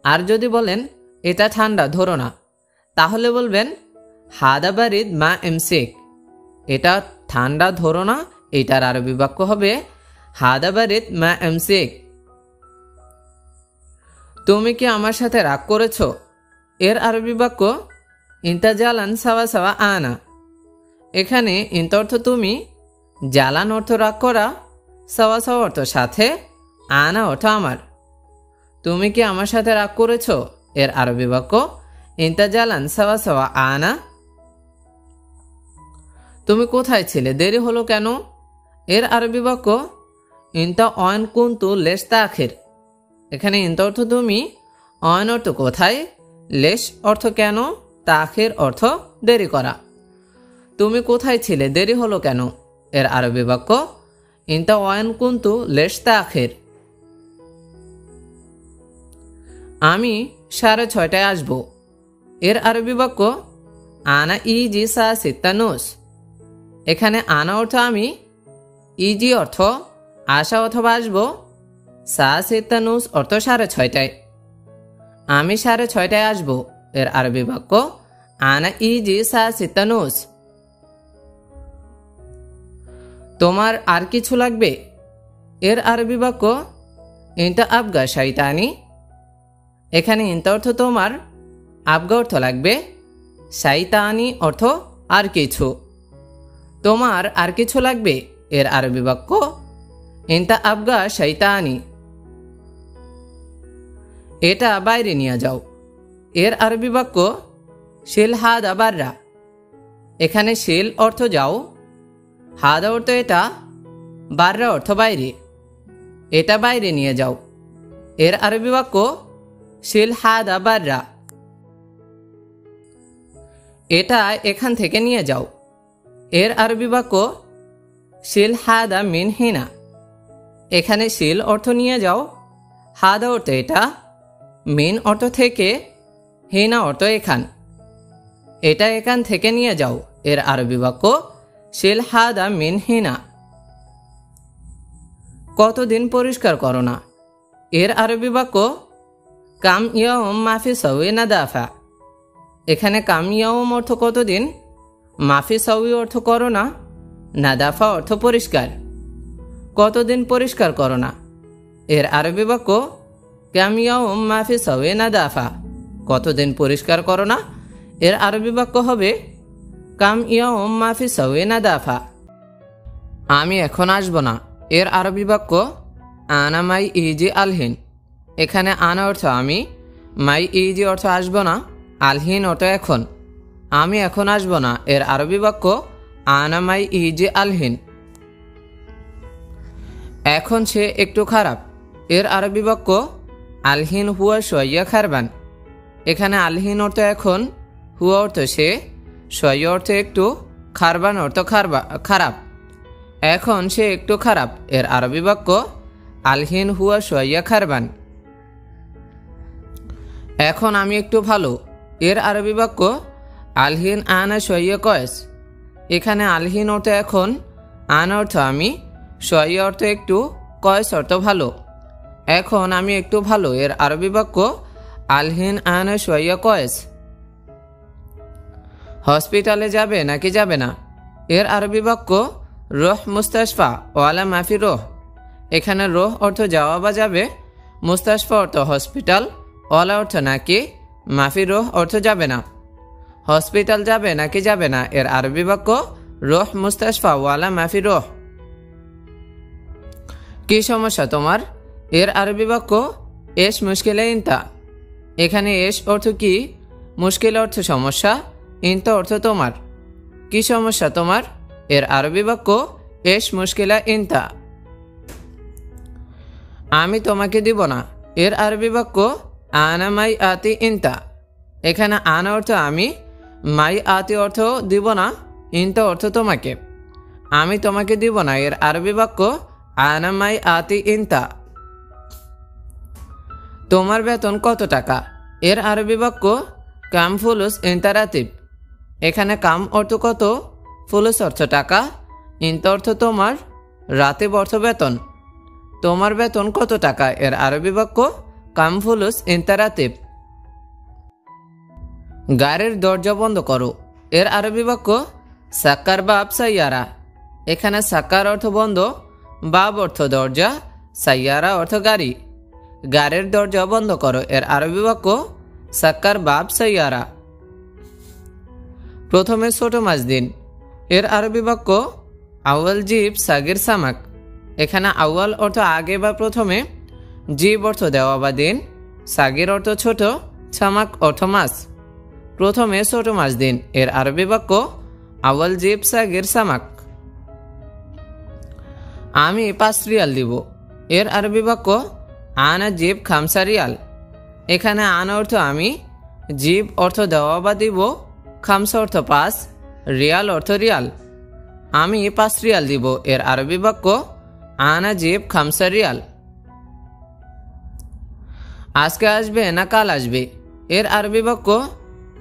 আর যদি বলেন এটা ঠান্ডা, ধরো না, তাহলে বলবেন হাদা বারিদ মা এমসিক। এটা ঠান্ডা, ধরো না, এটার আরবি বাক্য হবে হাদা বারিদ মা এমসিক। তুমি কি আমার সাথে রাগ করেছ? এর আরবি বাক্য ইনতা জালান সাওয়া সাওয়া আনা। এখানে ইনতা অর্থ তুমি, জালান অর্থ রাগ করা, সাওয়া সাওয়া অর্থ সাথে, আনা অর্থ আমার। তুমি কি আমার সাথে রাগ করেছ? এর আরবি বাক্য ইনতা জালান সাওয়া সাওয়া আনা। তুমি কোথায় ছিলে, দেরি হলো কেন? এর আরবি বাক্য ইনতা অয়ন কুন্তু লেশ তাখির। এখানে ইনতা অর্থ তুমি, অয়ন অর্থ কোথায়, লেশ অর্থ কেন, তাখির অর্থ দেরি করা। তুমি কোথায় ছিলে, দেরি হলো কেন? এর আরবি বাক্য ইনতা অয়ন কুন্তু লেশ তাখির। আমি 6:30 আসব। এর আরবি বাক্য আনা ইজি সা সিত্তানুস। এখানে আনা অর্থ আমি, ইজি অর্থ আসা অথবা আসবো, সা সিত্তানুস অর্থ 6:30। আমি 6:30 আসব। এর আরবি বাক্য আনা ইজি সা সিত্তানুস। তোমার আর কিছু লাগবে? এর আরবি বাক্য ইনতা আবগা শাইতানি। এখানে ইনতা অর্থ তোমার, আবগা অর্থ লাগবে, শাইতানি অর্থ আর কিছু। তোমার আর কিছু লাগবে? এর আরবি বাক্য ইনতা আবগা শাইতানি। এটা বাইরে নিয়ে যাও। এর আরবি বাক্য শিল হাদা বাররা। এখানে শিল অর্থ যাও, হাদা অর্থ এটা, বাররা অর্থ বাইরে। এটা বাইরে নিয়ে যাও। এর আরবি বাক্য শিল হাদা বাররা। এটা এখান থেকে নিয়ে যাও। এর আরবি বাক্য শিল হাদা মিন হিনা। এখানে শিল অর্থ নিয়ে যাও, হাদা অর্থ এটা, মিন অর্থ থেকে, হিনা অর্থ এখান। এটা এখান থেকে নিয়ে যাও। এর আরবি বাক্য শিল হাদা মিন হিনা। কতদিন পরিষ্কার করো না। এর আরবি বাক্য কাম ইয়াউম মাফি সাউই নাদাফা। এখানে কাম ইয়াউম অর্থ কতদিন, মাফি সাউই অর্থ করো না, নাদাফা অর্থ পরিষ্কার। কতদিন পরিষ্কার করো না। এর আরবি বাক্য কাম ইয়াউম মাফি সাউই নাদাফা। কতদিন পরিষ্কার করো না। এর আরবি বাক্য হবে কাম ইয়াউম মাফি সাউই নাদাফা। আমি এখন আসবো না। এর আরবি বাক্য আনা মাই ইজি আলহিন। এখানে আনা অর্থ আমি, মাই ইজি অর্থ আসবো না, আলহিন অর্থ এখন। আমি এখন আসবো না। এর আরবি বাক্য আনা মাই ইজি আলহিন। এখন সে একটু খারাপ। এর আরবি বাক্য আলহিন হুয়া শোয়া খারবান। এখানে আলহিন অর্থ এখন, হুয়া অর্থ সে, শোয়া অর্থ একটু, খারবান অর্থ খারাপ। এখন সে একটু খারাপ। এর আরবি বাক্য আলহিন হুয়া শোয়া খারবান। এখন আমি একটু ভালো। এর আরবি বাক্য আলহিন আনা শোয়া কয়েস। এখানে আলহিন অর্থ এখন, আনা অর্থ আমি, শোয়া অর্থ একটু, কয়েস অর্থ ভালো। এখন আমি একটু ভালো। এর আরবি বাক্য আলহিন আনা শোয়া কয়েস। হসপিটালে যাবে নাকি যাবে না। এর আরবি বাক্য রোহ মুস্তাশফা ওয়ালা মাফি রোহ। এখানে রোহ অর্থ যাওয়া বা যাবে, মুস্তাশফা অর্থ হসপিটাল, ওয়ালা অর্থ নাকি, মাফি রোহ অর্থ যাবে না। হসপিটাল যাবে নাকি যাবে না। এর আরবি বাক্য রোহ মুস্তাশফা ওয়ালা মাফি রোহ। কি সমস্যা তোমার। এর আরবি বাক্য এস মুশকিল ইনতা। এখানে এস অর্থ কি, মুশকিল অর্থ সমস্যা, ইনতা অর্থ তোমার। কি সমস্যা তোমার। এর আরবি বাক্য এস মুশকিলা ইনতা। আমি তোমাকে দিব না। এর আরবি বাক্য আনা মাই আতি ইনতা। এখানে আনা অর্থ আমি, মাই আতি অর্থ দিব না, ইনতা অর্থ তোমাকে। আমি তোমাকে দিব না। এর আরবি বাক্য আনা মাই আতি ইনতা। তোমার বেতন কত টাকা। এর আরবি বাক্য কাম ফুলুস ইনতা রাতিব। এখানে কাম অর্থ কত, ফুলুস অর্থ টাকা, ইনতা অর্থ তোমার, রাতিব অর্থ বেতন। তোমার বেতন কত টাকা। এর আরবি বাক্য কাম ফুলুস ইনতা রাতিব। গাড়ির দরজা বন্ধ করো। এর আরবি বাক্য সাক্কার বাব সাইয়ারা। এখানে সাক্কার অর্থ বন্ধ, বাব অর্থ দরজা, সাইয়ারা অর্থ গাড়ি। গাড়ির দরজা বন্ধ করো। এর আরবি বাক্য সাক্কার বাব সাইয়ারা। প্রথমে ছোট মাছ দিন। এর আরবি বাক্য আউয়াল জিব সাগির সামাক। এখানে আউয়াল অর্থ আগে বা প্রথমে, জিব অর্থ দেওয়া বা দিন, সাগির অর্থ ছোট, সামাক অর্থ মাছ। প্রথমে ছোট মাছ দিন। এর আরবি বাক্য আউয়াল জিব সাগির সামাক। আমি 5 রিয়াল দিব। এর আরবি বাক্য আনা জিব খামসা রিয়াল। এখানে আনা অর্থ আমি, জিব অর্থ দেওয়া বা দিব, খামসা অর্থ 5, রিয়াল অর্থ রিয়াল। আমি 5 রিয়াল দিব। এর আরবি বাক্য আনা জিব খামসা রিয়াল। আজকে আসবে না কাল আসবে। এর আরবি বাক্য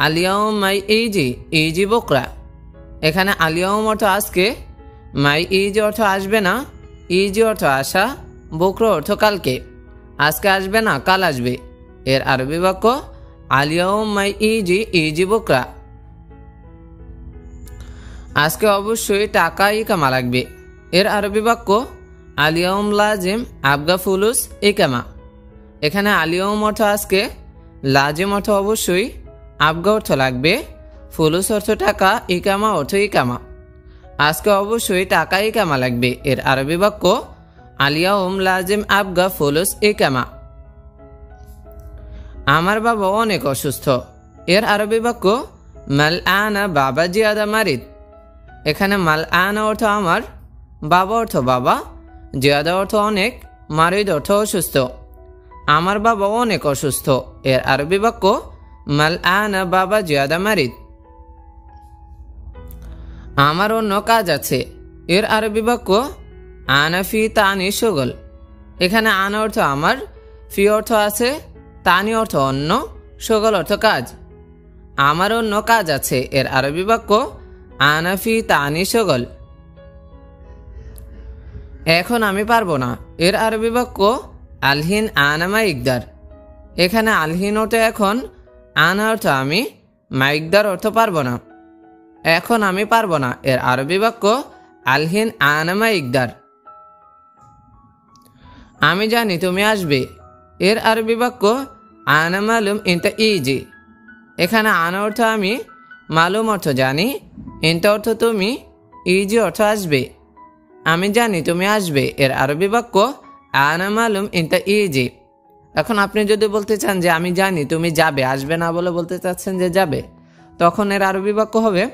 আলিয়াউম মাই ইজি, ইজি বকরা। এখানে আলিয়াউম অর্থ আজকে, মাই ইজি অর্থ আসবে না, ইজি অর্থ আসা, বকরা অর্থ কালকে। আজকে আসবে না কাল আসবে। এর আরবি বাক্য আলিয়াউম মাই ইজি, ইজি বকরা। আজকে অবশ্যই টাকাই কামা লাগবে। এর আরবি বাক্য আলিয়াউম লাজিম আবগা ফুলুস ইকামা। এখানে আলিয়াউম অর্থ আজকে, লাজিম অর্থ অবশ্যই, আবগা অর্থ লাগবে, ফুলুস অর্থ টাকা, ইকামা অর্থ ইকামা। আজকে অবশ্যই টাকা ইকামা লাগবে। এর আরবি বাক্য আলিয়াউম লাজিম আবগা ফুলুস ইকামা। আমার বাবা অনেক অসুস্থ। এর আরবি বাক্য মাল আনা বাবা জিয়াদা মারিদ। এখানে মাল আনা অর্থ আমার, বাবা অর্থ বাবা, জিয়াদা অর্থ অনেক, মারিদ অর্থ অসুস্থ। আমার বাবা অনেক অসুস্থ। এর আরবি বাক্য মাল আনা বাবা জিয়াদা মারিদ। আমার অন্য কাজ আছে। এর আরবি বাক্য আনা ফি তানি শুগল। এখানে আনা অর্থ আমার, ফি অর্থ আছে, তানি অর্থ অন্য, শুগল অর্থ কাজ। আমার অন্য কাজ আছে। এর আরবি বাক্য আনা ফি তানি শুগল। এখন আমি পারবো না। এর আরবি বাক্য আলহিন আনা মা ইকদার। এখানে আলহিন অর্থ এখন, আনা অর্থ আমি, মা ইকদার অর্থ পারবো না। এখন আমি পারবো না। এর আরবি বাক্য আলহিন আনা মা ইকদার। আমি জানি তুমি আসবে। এর আরবি বাক্য আনা মালুম ইনতা ইজি। এখানে আনা অর্থ আমি, মালুম অর্থ জানি, ইনতা অর্থ তুমি, ইজি অর্থ আসবে। আমি জানি তুমি আসবে। এর আরবি বাক্য আনা মালুম ইনতা ইজি। এখন আপনি যদি বলতে চান যে আমি জানি তুমি যাবে, আসবে না বলে বলতে চাচ্ছেন যে যাবে, তখন এর আরবি বাক্য হবে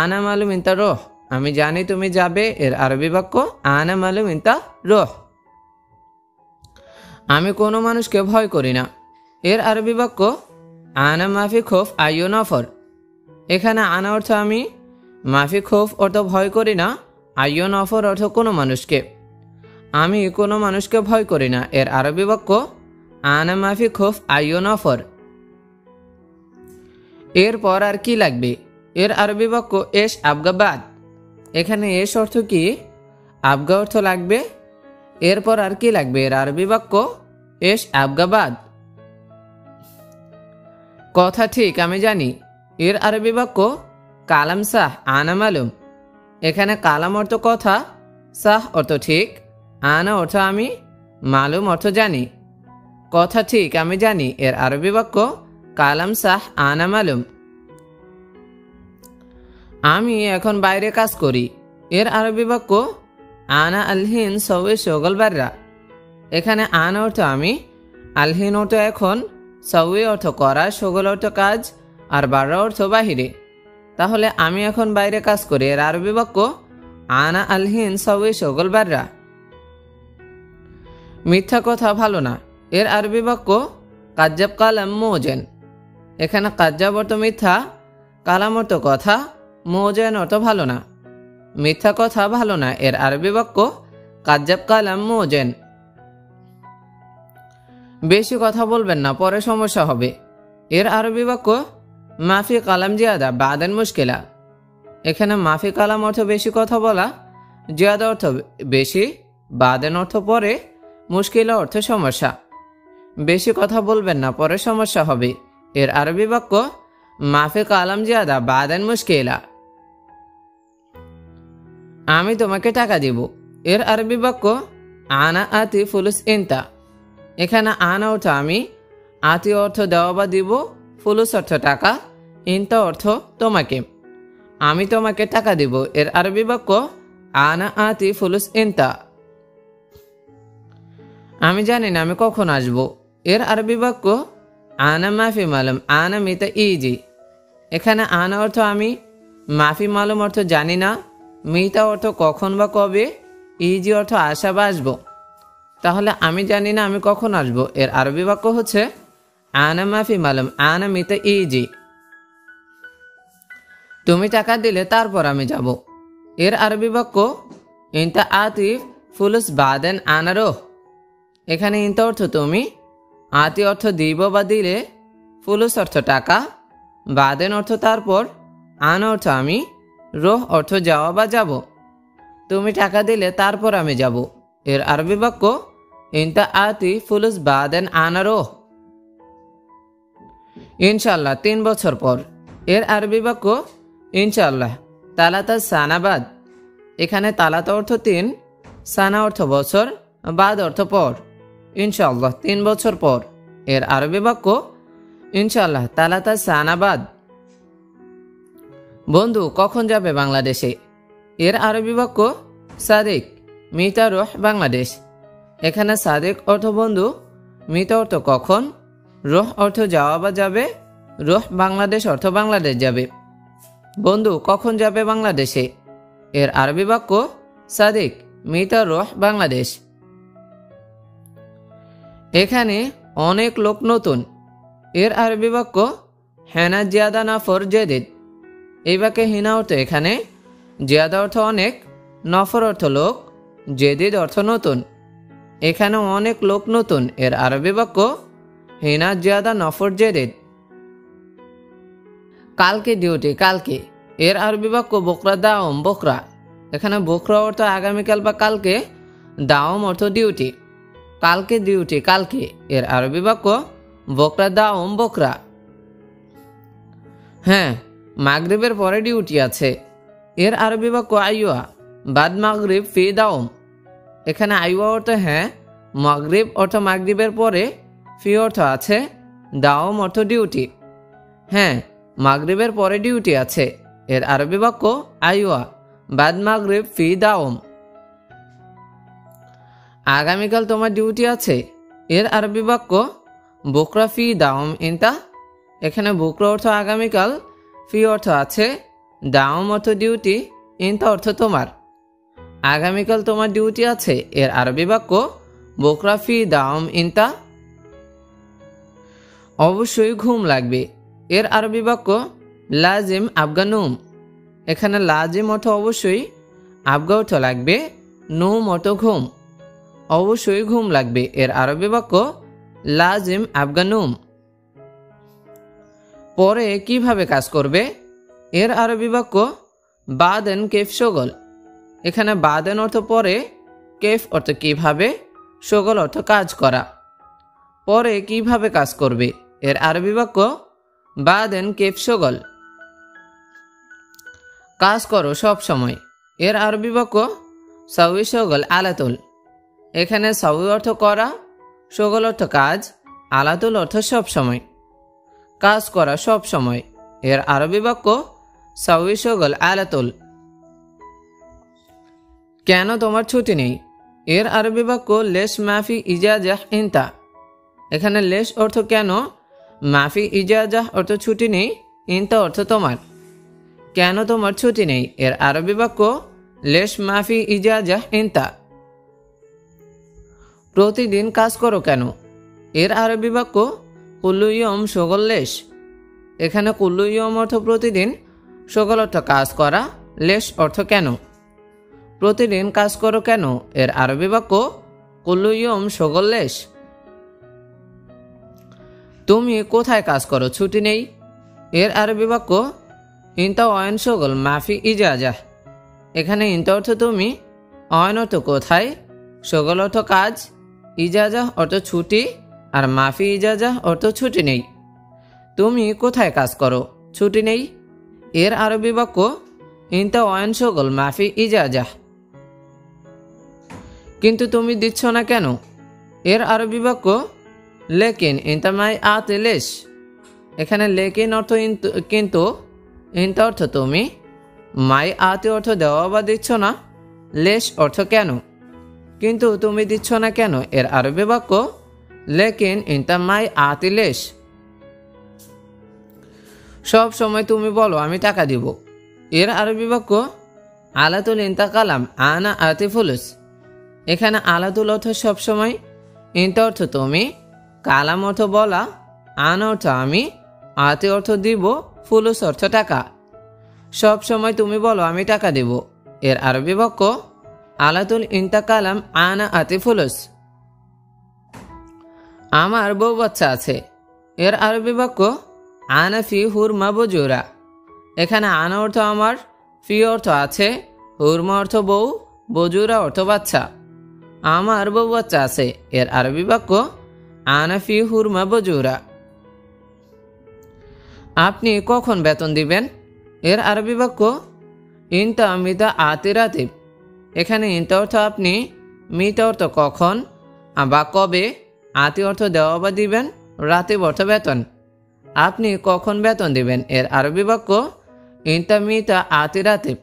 আনা মালুম ইনতা রোহ। আমি জানি তুমি যাবে। এর আরবি বাক্য আনা মালুম ইনতা রোহ। আমি কোনো মানুষকে ভয় করি না। এর আরবি বাক্য আনা মাফি খোফ আইয়ো নফর। এখানে আনা অর্থ আমি, মাফি খোফ অর্থ ভয় করি না, আইয়ো নফর অর্থ কোনো মানুষকে। আমি কোনো মানুষকে ভয় করি না। এর আরবি বাক্য আনা মাফি খোফ আইয়ো নফর। এরপর আর কি লাগবে? এর আরবি বাক্য এস আবগাবাদ। এখানে এস অর্থ কি, আবগা অর্থ লাগবে। এরপর আর কি লাগবে? এর আরবি বাক্য এস আবগাবাদ। কথা ঠিক আমি জানি। এর আরবি বাক্য কালাম সাহ আনা মালুম। এখানে কালাম অর্থ কথা, সাহ অর্থ ঠিক, আনা অর্থ আমি, মালুম অর্থ জানি। কথা ঠিক আমি জানি। এর আরবি বাক্য কালাম সাহ আনা মালুম। আমি এখন বাইরে কাজ করি। এর আরবি বাক্য আনা আলহিন সৌয়ে শগল বাররা। এখানে আনা অর্থ আমি, আলহিন অর্থ এখন, সৌয়ে অর্থ করা, শগল অর্থ কাজ, আর বাররা অর্থ বাহিরে। তাহলে আমি এখন বাইরে কাজ করি। এর আরবি বাক্য আনা আলহিন সৌয়ে শগল বাররা। মিথ্যা কথা ভালো না। এর আরবি বাক্য কাজ্জাব কালাম মোজেন। এখানে কাজ্জাব অর্থ মিথ্যা, কালাম অর্থ কথা, মোজেন অর্থ ভালো না। মিথ্যা কথা ভালো না। এর আরবি বাক্য কাজ্জাব কালাম মোজেন। বেশি কথা বলবেন না, পরে সমস্যা হবে। এর আরবি বাক্য মাফি কালাম জিয়াদা বাদেন মুশকিলা। এখানে মাফি কালাম অর্থ বেশি কথা বলা, জিয়াদা অর্থ বেশি, বাদেন অর্থ পরে, মুশকিলা অর্থ সমস্যা। বেশি কথা বলবেন না, পরে সমস্যা হবে। এর আরবি বাক্য মাফি কালাম জিয়াদা বাদেন মুশকিলা। আমি তোমাকে টাকা দিব। এর আরবি বাক্য আনা আতি ফুলুস ইনতা। এখানে আনা অর্থ আমি, আতি অর্থ দেওয়া বা দিব, ফুলুস অর্থ টাকা, ইনতা অর্থ তোমাকে। আমি তোমাকে টাকা দিব। এর আরবি বাক্য আনা আতি ফুলুস ইনতা। আমি জানি না আমি কখন আসব। এর আরবি বাক্য আনা মাফি মালুম আনা মিতা ইজি। এখানে আনা অর্থ আমি, মাফি মালুম অর্থ জানি না, মিতা অর্থ কখন বা কবে, ইজি অর্থ আসা বা আসবো। তাহলে আমি জানি না আমি কখন আসব। এর আরবি বাক্য হচ্ছে আনা মাফি মালুম আনা মিতা ইজি। তুমি টাকা দিলে তারপর আমি যাব। এর আরবি বাক্য ইনতা আতিফ ফুলুস বাদেন আনা রোহ। এখানে ইনতা অর্থ তুমি, আতি অর্থ দিব বা দিলে, ফুলুস অর্থ টাকা, বাদেন অর্থ তারপর, আনা অর্থ আমি, রোহ অর্থ যাওয়া বা যাব। তুমি টাকা দিলে তারপর আমি যাব। এর আরবি বাক্য ইনতা আতি ফুলুস বাদেন আনা রোহ। ইনশাল্লাহ 3 বছর পর। এর আরবি বাক্য ইনশাল্লাহ তালাতা সানাবাদ। এখানে তালাতা অর্থ 3, সানা অর্থ বছর, বাদ অর্থ পর। ইনশাল্লাহ 3 বছর পর। এর আরবি বাক্য ইনশাল্লাহ তালাতা সানাবাদ। বন্ধু কখন যাবে বাংলাদেশে? এর আরবি বাক্য সাদিক মিতা রোহ বাংলাদেশ। এখানে সাদিক অর্থ বন্ধু, মিতা অর্থ কখন, রোহ অর্থ যাওয়া বা যাবে, রোহ বাংলাদেশ অর্থ বাংলাদেশ যাবে। বন্ধু কখন যাবে বাংলাদেশে? এর আরবি বাক্য সাদিক মিতা রোহ বাংলাদেশ। এখানে অনেক লোক নতুন। এর আরবি বাক্য হেনা জিয়াদা নফর জেদিদ। এই বাক্যে হিনা অর্থ এখানে, জিয়াদা অর্থ অনেক, নফর অর্থ লোক, জেদিদ অর্থ নতুন। এখানে অনেক লোক নতুন। এর আরবি বাক্য হিনা জিয়াদা নফর জেদিদ। কালকে ডিউটি কালকে। এর আরবি বাক্য বকরা দাওম বকরা। এখানে বকরা অর্থ আগামীকাল বা কালকে, দাওম অর্থ ডিউটি। কালকে ডিউটি কালকে। এর আরবি বাক্য বকরা দাওম বকরা। হ্যাঁ, মাগরিবের পরে ডিউটি আছে। এর আরবি বাক্য আইওয়া বাদ মাগরিব ফি দাওম। এখানে আইওয়া অর্থ হ্যাঁ, মাগরিব অর্থ মাগরিবের পরে, ফি অর্থ আছে, দাওম অর্থ ডিউটি। হ্যাঁ, মাগরিবের পরে ডিউটি আছে। এর আরবি বাক্য আইওয়া বাদ মাগরিব ফি দাওম। আগামীকাল তোমার ডিউটি আছে। এর আরবি বাক্য বুকরা ফি দাওম ইনতা। এখানে বুকরা অর্থ আগামীকাল, ফি অর্থ আছে, দাওম অর্থ ডিউটি, ইনতা অর্থ তোমার। আগামীকাল তোমার ডিউটি আছে। এর আরবি বাক্য বুকরা ফি দাওম ইনতা। অবশ্যই ঘুম লাগবে। এর আরবি বাক্য লাজিম আবগা নুম। এখানে লাজিম অর্থ অবশ্যই, আবগা অর্থ লাগবে, নুম অর্থ ঘুম। অবশ্যই ঘুম লাগবে। এর আরবি বাক্য লাজিম আবগা নুম। পরে কিভাবে কাজ করবে? এর আরবি বাক্য বাদেন কেফ শগল। এখানে বাদেন অর্থ পরে, কেফ অর্থ কিভাবে, শগল অর্থ কাজ করা। পরে কিভাবে কাজ করবে? এর আরবি বাক্য বাদেন কেফ শগল। কাজ করো সব সময়। এর আরবি বাক্য সাউই শগল আলাতুল। এখানে সাউই অর্থ করা, শগল অর্থ কাজ, আলাতুল অর্থ সব সময়। কাজ করা সব সময়। এর আরবি বাক্য সাউই শগল আলাতুল। কেন তোমার ছুটি নেই? এর আরবি বাক্য লেশ মাফি ইজাজাহ ইনতা। এখানে লেশ অর্থ কেন, মাফি ইজাজাহ অর্থ ছুটি নেই, ইনতা অর্থ তোমার। কেন তোমার ছুটি নেই? এর আরবি বাক্য লেশ মাফি ইজাজাহ ইনতা। প্রতিদিন কাজ করো কেন? এর আরবি বাক্য কুল্লু ইয়ম শগল লেশ। এখানে কুল্লু ইয়ম অর্থ প্রতিদিন, শগল অর্থ কাজ করা, লেশ অর্থ কেন। প্রতিদিন কাজ করো কেন? এর আরবি বাক্য কুল্লু ইয়ম শগল লেশ। তুমি কোথায় কাজ করো ছুটি নেই? এর আরবি বাক্য ইনতা অয়ন শগল মাফি ইজাজাহ। এখানে ইনতা অর্থ তুমি, অয়ন অর্থ কোথায়, শগল অর্থ কাজ, ইজাজাহ অর্থ ছুটি, আর মাফি ইজাজাহ অর্থ ছুটি নেই। তুমি কোথায় কাজ করো ছুটি নেই? এর আরবি বাক্য ইনতা অয়ন শগল মাফি ইজাজাহ। কিন্তু তুমি দিচ্ছ না কেন? এর আরবি বাক্য লেকিন ইনতা মাই আতে লেশ। এখানে লেকিন অর্থ কিন্তু, ইনতা অর্থ তুমি, মাই আতে অর্থ দেওয়া বা দিচ্ছ না, লেশ অর্থ কেন। কিন্তু তুমি দিচ্ছ না কেন? এর আরবি বাক্য লেকিন ইনতা মাই আতে লেশ। সব সময় তুমি বলো আমি টাকা দিব। এর আরবি বাক্য আলাতুল ইনতা কালাম আনা আতি ফুলুস। এখানে আলাতুল অর্থ সবসময়, ইনতা অর্থ তুমি, কালাম অর্থ বলা, আনা অর্থ আমি, আতি অর্থ দিব, ফুলুস অর্থ টাকা। সব সময় তুমি বলো আমি টাকা দেব। এর আরবি বাক্য আলাতুল ইনতা কালাম আনা আতি ফুলুস। আমার বউ বাচ্চা আছে। এর আরবি বাক্য আনা ফি হুরমা বজুরা। এখানে আনা অর্থ আমার, ফি অর্থ আছে, হুরমা অর্থ বউ, বজুরা অর্থ বাচ্চা। আমার বউ বাচ্চা আছে। এর আরবি বাক্য আনা ফি হুরমা বজুরা। আপনি কখন বেতন দিবেন? এর আরবি বাক্য ইনতা মিতা আতি রাতিব। এখানে ইনতা অর্থ আপনি, মিতা অর্থ কখন বা কবে, আতি অর্থ দেওয়া বা দিবেন, রাতিব অর্থ বেতন। আপনি কখন বেতন দিবেন? এর আরবি বাক্য ইনতা মিতা আতি রাতিব।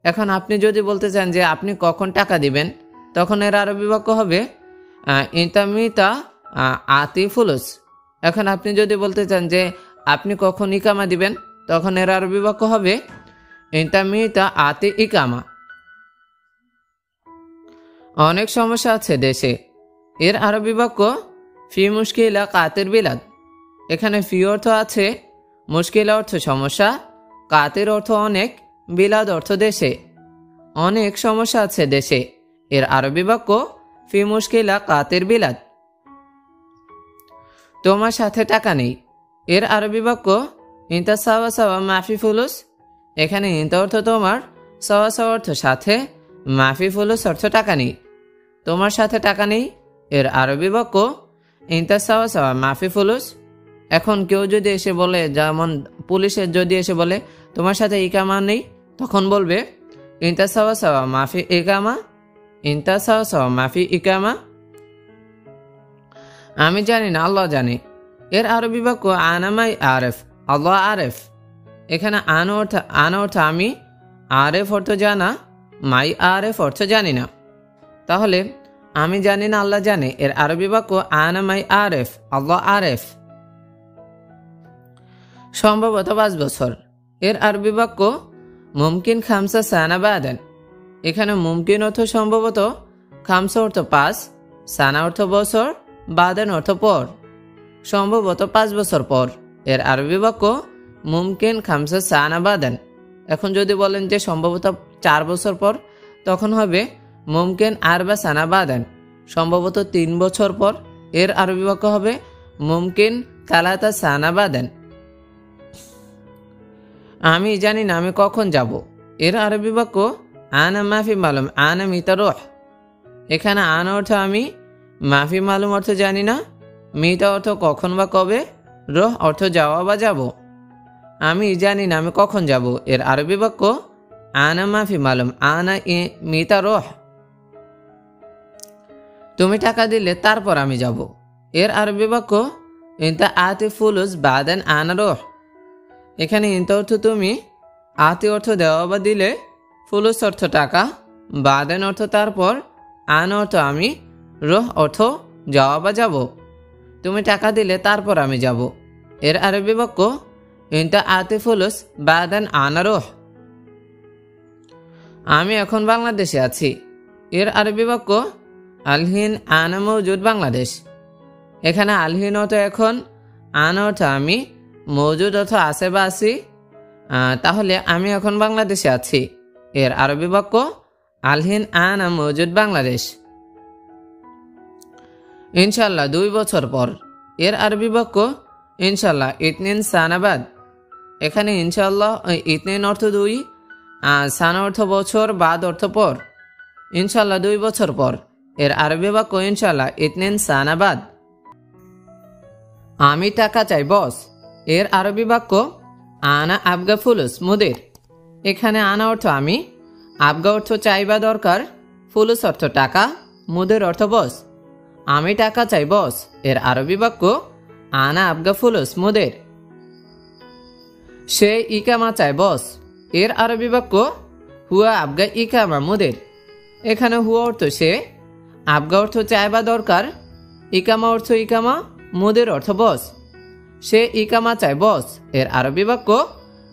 এখন আপনি যদি বলতে চান যে আপনি কখন টাকা দিবেন, তখন এর আরবি বাক্য হবে ইনতা মিতা আতি ফুলুস। এখন আপনি যদি বলতে চান যে আপনি কখন ইকামা দিবেন, তখন এর আরবি বাক্য হবে ইন্তামিতা আতি ইকামা। অনেক সমস্যা আছে দেশে, এর আরবি বাক্য ফি মুশকিলা কাতের বিলাদ। এখানে ফি অর্থ আছে, মুশকিলা অর্থ সমস্যা, কাতের অর্থ অনেক, বিলাদ অর্থ দেশে। অনেক সমস্যা আছে দেশে, এর আরবি বাক্য ফি মুশকিলা কাতের বিলাদ। তোমার সাথে টাকা নেই, এর আরবি বাক্য ইনতা সাওয়া সাওয়া মাফি ফুলুস। এখানে ইনতা অর্থ তোমার, সাওয়া সাওয়া অর্থ সাথে, মাফি ফুলুস অর্থ টাকা নেই। তোমার সাথে টাকা নেই, এর আরবি বাক্য ইনতা সাওয়া সাওয়া মাফি ফুলুস। এখন কেউ যদি এসে বলে, যেমন পুলিশের যদি এসে বলে তোমার সাথে ইকামা নেই, তখন বলবে ইনতা সাওয়া সাওয়া মাফি ইকামা, ইনতা সাওয়া সাওয়া মাফি ইকামা। আমি জানি না, আল্লাহ জানে, এর আরবি বাক্য আনামাই আরেফ, আল্লাহ আরেফ। এখানে আন অর্থ আমি, আরেফ অর্থ জানা, মাই আরেফ অর্থ জানি না। তাহলে আমি জানি না আল্লাহ জানে, এর আরবি বাক্য আনামাই আরেফ, আল্লাহ আরেফ। সম্ভবত 5 বছর, এর আরবি বাক্য মুমকিন খামসা সানা বাদেন। এখানে মুমকিন অর্থ সম্ভবত, খামসা অর্থ 5, সানা অর্থ বছর, বাদেন অর্থ পর। সম্ভবত 5 বছর পর, এর আরবি বাক্য মুমকিন খামসা সানা বাদেন। এখন যদি বলেন যে সম্ভবত 4 বছর পর, তখন হবে মুমকিন আরবা সানা বাদেন, সম্ভবত 3 বছর পর। এর আরবি বাক্য হবে মুমকিন তালাতা সানা বাদেন। আমি জানি না আমি কখন যাব, এর আরবি বাক্য আনা মাফি মালুম আনা মিতা রুহ। এখানে আনা অর্থ আমি, মাফি মালুম অর্থ জানি না, মিতা অর্থ কখন বা কবে, রুহ অর্থ যাওয়া বা যাব। আমি জানি না আমি কখন যাব, এর আরবি বাক্য আনা মাফি মালুম আনা মিতা রুহ। তুমি টাকা দিলে তারপর আমি যাব, এর আরবি বাক্য ইনতা আতি ফুলুস বাদেন আনা রুহ। এখানে ইনতা অর্থ তুমি, আতি অর্থ দেওয়া বা দিলে, ফুলুস অর্থ টাকা, বাদেন অর্থ তারপর, আন অর্থ আমি, রুহ অর্থ যাওয়া বা যাব। তুমি টাকা দিলে তারপর আমি যাব, এর আরবি বাক্য ইনতা আতি ফুলুস বাদেন আনা রুহ। আমি এখন বাংলাদেশে আছি, এর আরবি বাক্য আলহিন আনা মৌজুদ বাংলাদেশ। এখানে আলহিন অর্থ এখন, আন অর্থ আমি, মৌজুদ অর্থ আছে বা আছি। তাহলে আমি এখন বাংলাদেশে আছি, এর আরবি বাক্য আলহিন আনা মৌজুদ বাংলাদেশ। ইনশাল্লাহ 2 বছর পর, এর আরবি বাক্য ইনশাল্লাহ ইতনিন সানাবাদ। এখানে ইনশাল্লাহ ইতনিন অর্থ 2, সানা অর্থ বছর, বাদ অর্থ পর। ইনশাল্লাহ 2 বছর পর, এর আরবি বাক্য ইনশাল্লাহ ইতনিন সানাবাদ। আমি টাকা চাই বস, এর আরবি বাক্য আনা আবগা ফুলুস মুদির। এখানে আনা অর্থ আমি, আবগা অর্থ চাইবা দরকার, ফুলুস অর্থ টাকা, মুদির অর্থ বস। আমি টাকা চাই বস, এর আরবি বাক্য আনা আবগা ফুলুস মুদির। সে ইকামা চাই বস, এর আরবি বাক্য হুয়া আবগা ইকামা মুদির। এখানে হুয়া অর্থ সে, আবগা অর্থ চাইবা দরকার, ইকামা অর্থ ইকামা, মুদির অর্থ বস। সে ইকামা চাই বস, এর আরবি বাক্য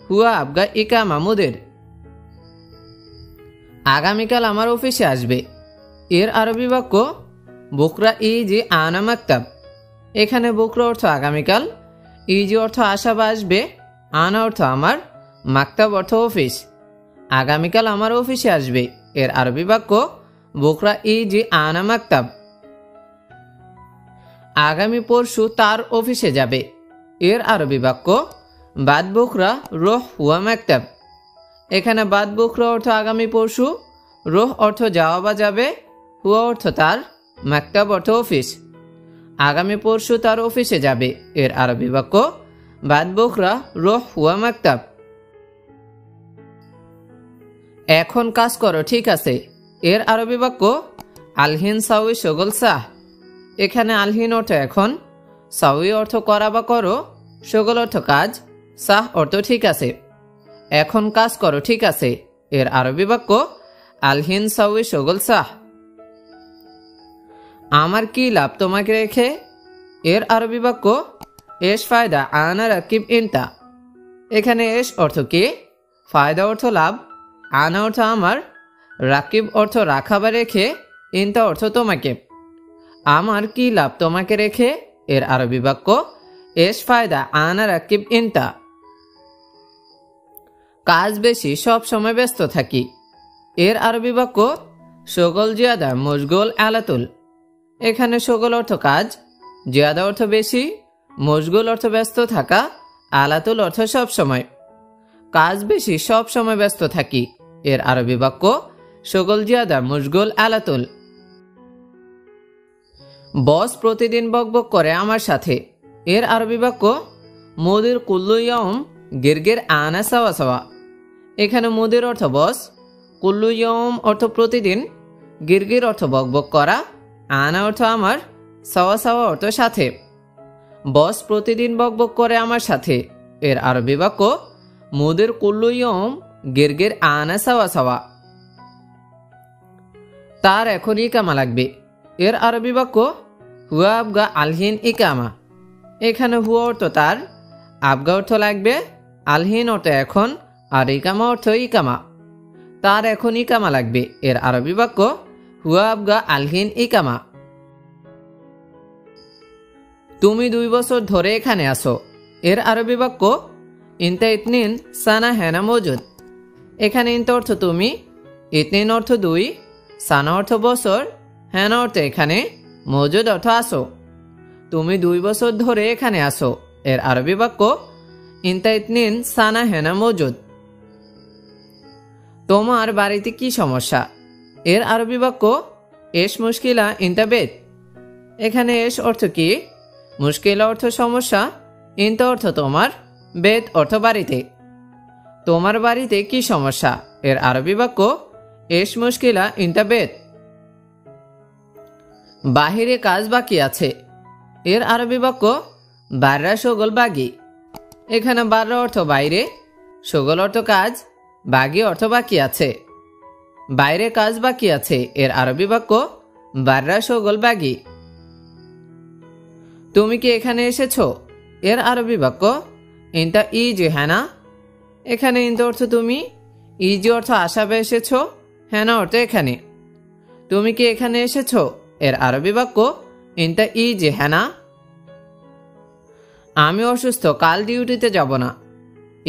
হুয়া আবগা ইকামা মুদির। আগামীকাল আমার অফিসে আসবে, এর আরবি বাক্য বুকরা ইজি আনা মাকতাব। এখানে বুকরা অর্থ আগামীকাল, ইজি অর্থ আসা বা আসবে, আনা অর্থ আমার, মাকতাব অর্থ অফিস। আগামীকাল আমার অফিসে আসবে, এর আরবি বাক্য বুকরা ইজি আনা মাকতাব। আগামী পরশু তার অফিসে যাবে, এর আরবি বাক্য বাদ বুকরা রোহ হুয়া মাকতাব। এখানে বাদ বুকরা অর্থ আগামী পরশু, রোহ অর্থ যাওয়া বা যাবে, হুয়া অর্থ তার, মাকতাব অর্থ অফিস। আগামী পরশু তার অফিসে যাবে, এর আরবি বাক্য বাদ বুকরা রোহ হুয়া মাকতাব। এখন কাজ করো ঠিক আছে, এর আরবি বাক্য আলহিন সাউই শগল সাহ। এখানে আলহিন অর্থ এখন, সাউই অর্থ করা বা করো, শগল অর্থ কাজ, সাহ অর্থ ঠিক আছে। এখন কাজ করো ঠিক আছে, এর আরবি বাক্য আলহিন সাউই শগল সাহ। আমার কি লাভ তোমাকে রেখে, এর আরবি বাক্য এশ ফায়দা আনা রাকিব ইনতা। এখানে এশ অর্থ কি, ফায়দা অর্থ লাভ, আনা অর্থ আমার, রাকিব অর্থ রাখা বা রেখে, ইনতা অর্থ তোমাকে। আমার কি লাভ তোমাকে রেখে, এর আরবি বাক্য এশ ফায়দা আনা রাকিব ইনতা। কাজ বেশি, সব সময় ব্যস্ত থাকি, এর আরবি বাক্য শগল জিয়াদা মশগুল আলাতুল। এখানে শগল অর্থ কাজ, জিয়াদা অর্থ বেশি, মশগুল অর্থ ব্যস্ত থাকা, আলাতুল অর্থ সব সময়। কাজ বেশি, সব সময় ব্যস্ত থাকি, এর আরবি বাক্য শগল জিয়াদা মশগুল আলাতুল। বস প্রতিদিন বকবক করে আমার সাথে, এর আরবি বাক্য মুদির কুল্লু ইয়াউম গিরগির আনা সাওয়া সাওয়া। এখানে মুদির অর্থ বস, কুল্লু ইয়াউম অর্থ প্রতিদিন, গিরগির অর্থ বকবক করা, আনা অর্থ আমার, সাওয়া সাওয়া অর্থ সাথে। বস প্রতিদিন বকবক করে আমার সাথে, এর আরবি বাক্য মুদির কুল্লু ইয়াউম গিরগির আনা সাওয়া সাওয়া। তার এখন ইকামা লাগবে, এর আরবি বাক্য হুয়া আবগা আলহিন ইকামা। এখানে হুয়া অর্থ তার, আবগা অর্থ লাগবে, আলহিন অর্থ এখন, আর ইকামা অর্থ ইকামা। তার এখন ইকামা লাগবে, এর আরবি বাক্য হুয়া আবগা আলহিন ইকামা। তুমি 2 বছর ধরে এখানে আসো, এর আরবি বাক্য ইনতা ইতনিন সানা হেনা মজুদ। এখানে ইনতা অর্থ তুমি, ইতনিন অর্থ 2, সানা অর্থ বছর, হেনা অর্থ এখানে, মজুদ অর্থ আসো। তুমি 2 বছর ধরে এখানে আসো, এর আরবি বাক্য ইনতা ইতনিন সানা হেনা মজুদ। তোমার বাড়িতে কি সমস্যা, এর আরবি বাক্য এশ মুশকিলা ইনতা বেত। এখানে এশ অর্থ কি, মুশকিলা অর্থ সমস্যা, ইনতা অর্থ তোমার, বেত অর্থ বাড়িতে। তোমার বাড়িতে কি সমস্যা, এর আরবি বাক্য এশ মুশকিলা ইনতা বেত। বাহিরে কাজ বাকি আছে, এর আরবি বাক্য বাররা শগল বাগি। এখানে বাররা অর্থ বাইরে, শগল অর্থ কাজ, বাগি অর্থ বাকি আছে। বাইরে কাজ বাকি আছে, এর আরবি বাক্য বাররা শগল বাগি। তুমি কি এখানে এসেছো, এর আরবি বাক্য ইনতা ইজি হেনা। এখানে ইনতা অর্থ তুমি, ইজি অর্থ আসাবে এসেছো, হেনা অর্থ এখানে। তুমি কি এখানে এসেছো, এর আরবি বাক্য ইনতা ইজি হেনা। আমি অসুস্থ, কাল ডিউটিতে যাব না,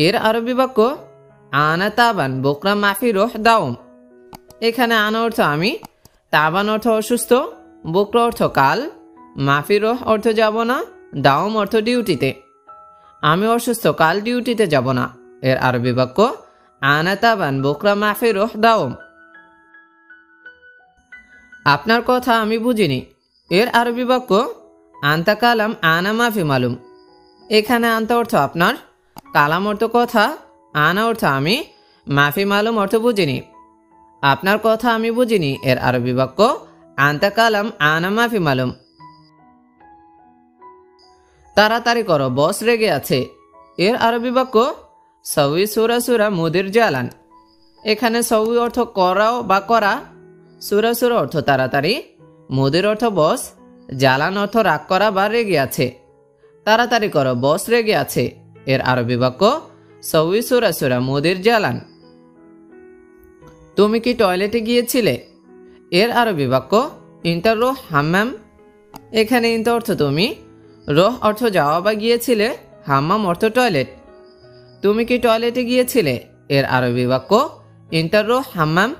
এর আরবি বাক্য আনা তাবান বোকরা মাফি রোহ দাউম। এখানে আনা অর্থ আমি, তাবান অর্থ অসুস্থ, বোকরা অর্থ কাল, মাফি রোহ অর্থ যাব না, দাউম অর্থ ডিউটিতে। আমি অসুস্থ, কাল ডিউটিতে যাব না, এর আরবি বাক্য আনা তাবান বোকরা মাফি রোহ দাউম। আপনার কথা আমি বুঝিনি, এর আরবি বাক্য আন্তা কালাম আনা মাফি মালুম। এখানে আন্তা অর্থ আপনার, কালাম অর্থ কথা, আনা অর্থ আমি, মাফি মালুম অর্থ বুঝিনি। আপনার কথা আমি বুঝিনি, এর আরবি বাক্য আন্তা কালাম আনা মাফি মালুম। তাড়াতাড়ি করো, বস রেগে আছে, এর আরবি বাক্য সউই সুরা সুরা মুদির জালান। এখানে সউই অর্থ করাও বা করা, সুরা সুরা অর্থ তাড়াতাড়ি, মুদির অর্থ বস, জালান অর্থ রাগ করা বা রেগে আছে। তাড়াতাড়ি করো, বস রেগে আছে, এর আরবি বাক্য সউই সুরা সুরা মুদির জালান। তুমি কি টয়লেটে গিয়েছিলে, এর আরবি বাক্য ইনতা রোহ হাম্মাম। এখানে ইনতা অর্থ তুমি, রোহ অর্থ যাওয়া বা গিয়েছিলে, হাম্মাম অর্থ টয়লেট। তুমি কি টয়লেটে গিয়েছিলে, এর আরবি বাক্য ইনতা রোহ হাম্মাম।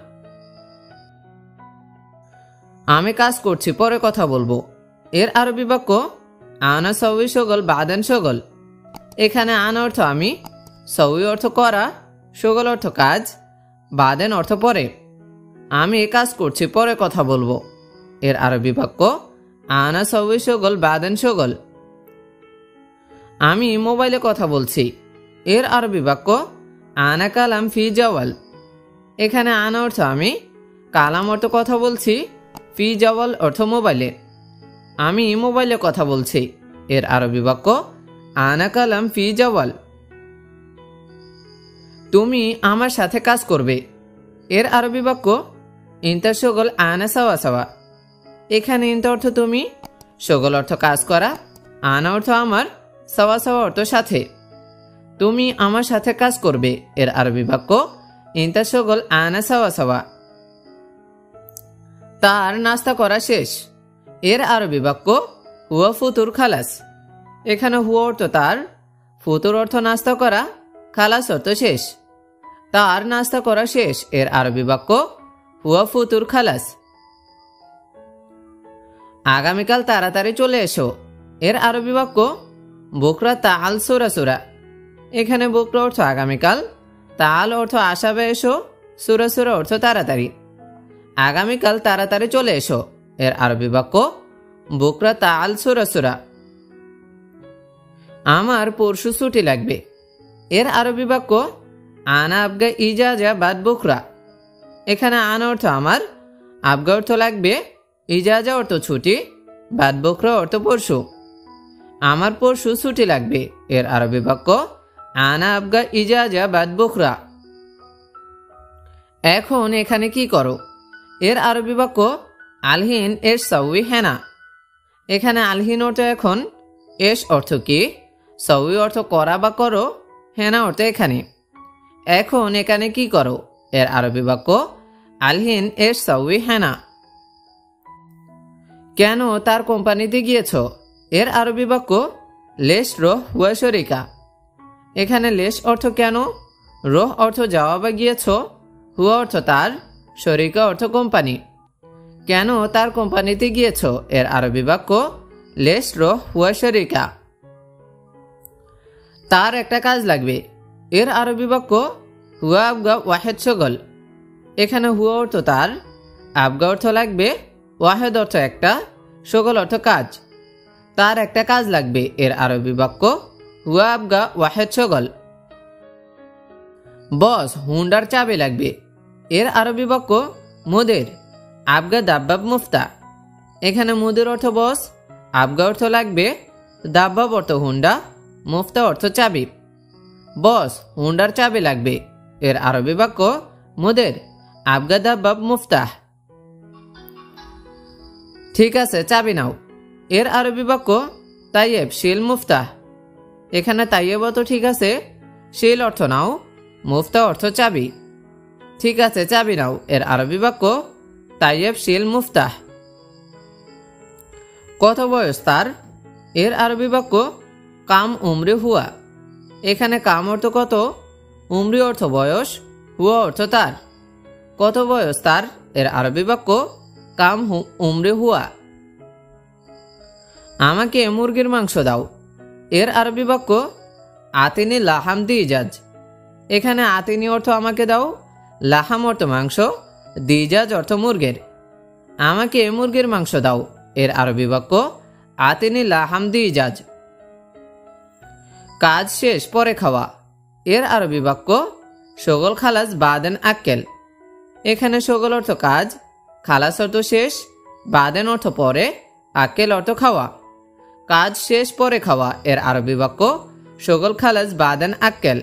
আমি কাজ করছি, পরে কথা বলবো, এর আরবি বাক্য আনা সউই শগল বাদান শগল। এখানে আনা অর্থ আমি, সউই অর্থ করা, শগল অর্থ কাজ, বাদেন অর্থ পরে। আমি কাজ করছি, পরে কথা বলবো, এর আরবি বাক্য আনা সউই শগল বাদেন শগল। আমি মোবাইলে কথা বলছি, এর আরবি বাক্য আনা কালাম ফি জাওয়াল। এখানে আনা অর্থ আমি, কালাম অর্থ কথা বলছি, ফি জাওয়াল অর্থ মোবাইলে। আমি মোবাইলে কথা বলছি, এর আরবি বাক্য আনা কালাম ফি জাওয়াল। তুমি আমার সাথে কাজ করবে, এর আরবি বাক্য ইনতা শগল আনা সাওয়া সাওয়া। এখানে ইনতা অর্থ তুমি, শগল অর্থ কাজ করা, আনা অর্থ আমার, সাওয়া সাওয়া অর্থ সাথে। তুমি আমার সাথে কাজ করবে এর আরবি বাক্য ইনতা শগল আনা সাওয়া সাওয়া। তার নাস্তা করা শেষ এর আরবি বাক্য হুয়া ফুতুর খালাস। এখানে হুয়া অর্থ তার, ফুতুর অর্থ নাস্তা করা, খালাস অর্থ শেষ। তার নাস্তা করা শেষ এর আরবি বাক্য হুয়া ফুতুর খালাস। আগামীকাল তাড়াতাড়ি চলে এসো এর আরবি বাক্য বুকরা তাল সুরা সুরা। এখানে বুকরা অর্থ আগামীকাল, তাল অর্থ আসাবে এসো, সুরা সুরা অর্থ তাড়াতাড়ি। আগামীকাল তাড়াতাড়ি চলে এসো এর আরবি বাক্য বুকরা তাল সুরা সুরা। আমার পরশু ছুটি লাগবে এর আরবি বাক্য আনা আবগা ইজাজা বাদ বুকরা। এখানে আনা অর্থ আমার, আবগা অর্থ লাগবে, ইজাজা অর্থ ছুটি, বাদ বুকরা অর্থ পরশু। আমার পরশু ছুটি লাগবে এর আরবি বাক্য আনা আবগা ইজাজা বাদ বুকরা। এখন এখানে কি করো এর আরবি বাক্য আলহিন এস সাউই হেনা। এখানে আলহিন অর্থ এখন, এস অর্থ কি, সাউই অর্থ করা বা করো, হেনা অর্থ এখানে। এখন এখানে কি করো এর আরবি বাক্য আলহিন এস সাউই হেনা। কেন তার কোম্পানিতে গিয়েছ এর আরবি বাক্য লেশ রোহ হুয়া শরিকা। এখানে লেশ অর্থ কেন, রোহ অর্থ যাওয়া বা গিয়েছ, হুয়া অর্থ তার, শরিকা অর্থ কোম্পানি। কেন তার কোম্পানিতে গিয়েছ এর আরবি বাক্য লেশ রোহ হুয়া শরিকা। তার একটা কাজ লাগবে এর আরবি বাক্য হুয়া আবগা ওয়াহেদ শগল। এখানে হুয়া অর্থ তার, আবগা অর্থ লাগবে, ওয়াহেদ অর্থ একটা, শগল অর্থ কাজ। তার একটা কাজ লাগবে এর আরবি বাক্য হুয়া আবগা ওয়াহেদ শগল। বস হুন্ডার চাবি লাগবে এর আরবি বাক্য মুদির আবগা দাব্বাব মুফতা। এখানে মুদির অর্থ বস, আবগা অর্থ লাগবে, দাব্বাব অর্থ হুন্ডা, মুফতা অর্থ চাবি। বস হুন্ডার চাবি লাগবে এর আরবি বাক্য মুদির আবগা দাব্বাব মুফতাহ। ঠিক আছে চাবি নাও এর আরবি বাক্য তাইয়েব শিল মুফতাহ। এখানে তাইয়েব অর্থ ঠিক আছে, শিল অর্থ নাও, মুফতা অর্থ চাবি। ঠিক আছে চাবি নাও এর আরবি বাক্য তাইয়েব শিল মুফতাহ। কত বয়স তার এর আরবি বাক্য কাম উমরি হুয়া। এখানে কাম অর্থ কত, উমরি অর্থ বয়স, হুয়া অর্থ তার। কত বয়স তার এর আরবি বাক্য কাম উমরি হুয়া। আমাকে মুরগির মাংস দাও এর আরবি বাক্য আতিনি লাহাম দি ইজাজ। এখানে আতিনি অর্থ আমাকে দাও, লাহাম অর্থ মাংস, দিজাজ অর্থ মুরগের। আমাকে মুরগির মাংস দাও এর আরবি বাক্য আতিনি লাহাম দি ইজাজ। কাজ শেষ পরে খাওয়া এর আরবি বাক্য শগল খালাস বাদেন আক্কেল। এখানে শগল অর্থ কাজ, খালাস অর্থ শেষ, বাদেন অর্থ পরে, আক্কেল অর্থ খাওয়া। কাজ শেষ পরে খাওয়া এর আরবি বাক্য শগল খালাস বাদেন আক্কেল।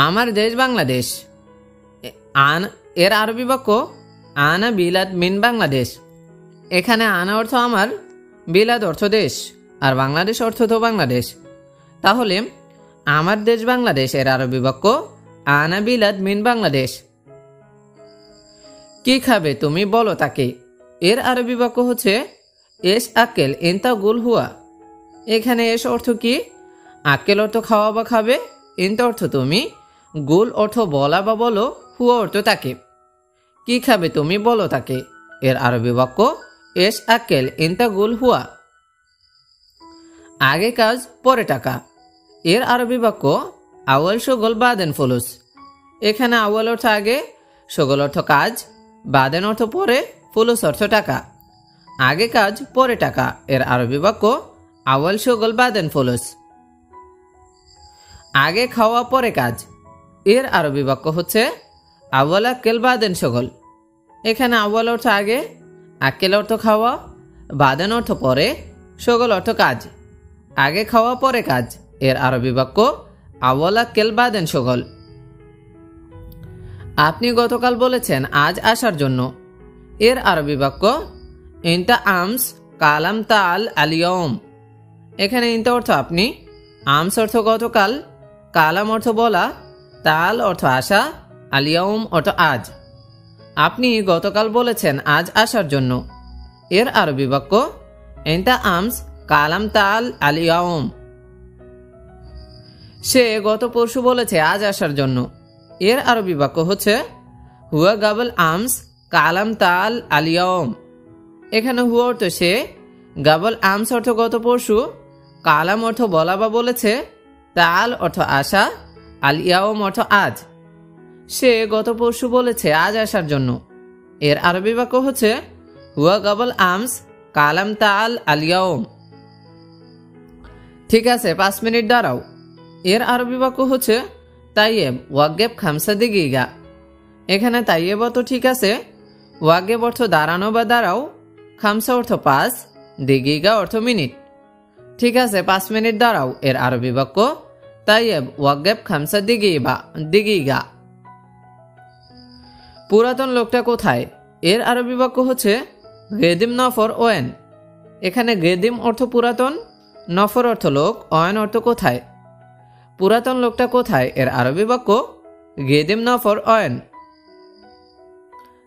আমার দেশ বাংলাদেশ এর আরবি বাক্য আনা বিলাদ মিন বাংলাদেশ। এখানে আনা অর্থ আমার, বিলাদ অর্থ দেশ, আর বাংলাদেশ অর্থ তো বাংলাদেশ। তাহলে আমার দেশ বাংলাদেশ এর আরবি বাক্য আনা বিলাদ মিন বাংলাদেশ। কি খাবে তুমি বলো তাকে এর আরবি বাক্য হচ্ছে এস আক্কেল ইনতা গুল হুয়া। এখানে এস অর্থ কি, আক্কেল অর্থ খাওয়া বা খাবে, ইনতা অর্থ তুমি, গুল অর্থ বলা বা বলো, হুয়া অর্থ তাকে। কি খাবে তুমি বলো তাকে এর আরবি বাক্য এস আক্কেল ইনতা গুল হুয়া। আগে কাজ পরে টাকা এর আরবি বাক্য আওয়াল শগল বাদেন ফুলুস। এখানে আওয়াল অর্থ আগে, শগল অর্থ কাজ, বাদেন অর্থ পরে, ফুলুস অর্থ টাকা। আগে কাজ পরে টাকা এর আরবি বাক্য আওয়াল শগল বাদেন ফুলুস। আগে খাওয়া পরে কাজ এর আরবি বাক্য হচ্ছে আওয়াল আক্কেল বাদেন শগল। এখানে আওয়াল অর্থ আগে, আক্কেল অর্থ খাওয়া, বাদেন অর্থ পরে, শগল অর্থ কাজ। আগে খাওয়া পরে কাজ এর আরবি বাক্য আওয়াল আক্কেল বাদেন শগল। আপনি গতকাল বলেছেন আজ আসার জন্য এর আরবি বাক্য ইনতা আমস কালাম তাল আলিয়ম। এখানে ইনতা অর্থ আপনি, আমস অর্থ গতকাল, কালাম অর্থ বলা, তাল অর্থ আসা, আলিয়াউম অর্থ আজ। আপনি গতকাল বলেছেন আজ আসার জন্য। এর আরবি বাক্য ইনতা আমস কালাম তাল আলিয়াউম। সে গত পরশু বলেছে আজ আসার জন্য। এর আরবি বাক্য হচ্ছে হুয়া গাবল আমস কালাম তাল আলিয়াউম। এখানে হুয়া অর্থ সে, গাবল আমস অর্থ গত পরশু, কালাম অর্থ বলা বা বলেছে, তাল অর্থ আসা, আলিয়াউম অর্থ আজ। সে গত পরশু বলেছে আজ আসার জন্য। এর আরবি বাক্য হচ্ছে হুয়া গাবল আমস কালাম তাল আলিয়াউম। ঠিক আছে, 5 মিনিট দাঁড়াও। এর আরবি বাক্য হচ্ছে তাইয়েব ওয়াগেব খামসা দিগিগা। এখানে তাইয়েব অর্থ ঠিক আছে, ওয়াগেব অর্থ দাঁড়ানো বা দাঁড়াও, খামসা অর্থ 5, দিগিগা অর্থ মিনিট। ঠিক আছে, 5 মিনিট দাঁড়াও। এর আরবি বাক্য তাইয়েব ওয়াগেব খামসা দিগিগা। পুরাতন লোকটা কোথায়? এর আরবি বাক্য হচ্ছে গেদিম নফর ওয়েন। এখানে গেদিম অর্থ পুরাতন, নফর অর্থ লোক, ওয়েন অর্থ কোথায়। পুরাতন লোকটা কোথায়? এর আরবি বাক্য গেদিম নফর ওয়েন।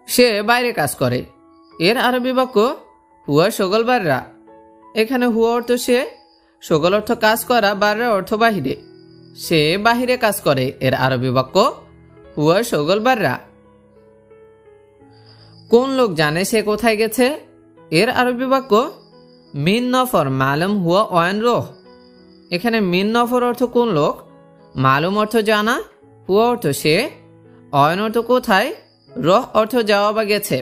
সে বাইরে কাজ করে। এর আরবি বাক্য হুয়া শগল বাররা। এখানে হুয়া অর্থ সে, শগল অর্থ কাজ করা, বাররা অর্থ বাহিরে। সে বাহিরে কাজ করে। এর আরবি বাক্য হুয়া শগল বাররা। কোন লোক জানে সে কোথায় গেছে? এর আরবি বাক্য মিন নফর মালুম হুয়া ওয়ান রোহ। এখানে মিন নফর অর্থ কোন লোক, মালুম অর্থ জানা, হুয়া অর্থ সে, ওয়ান অর্থ কোথায়, রহ অর্থ যাওয়া বা গেছে।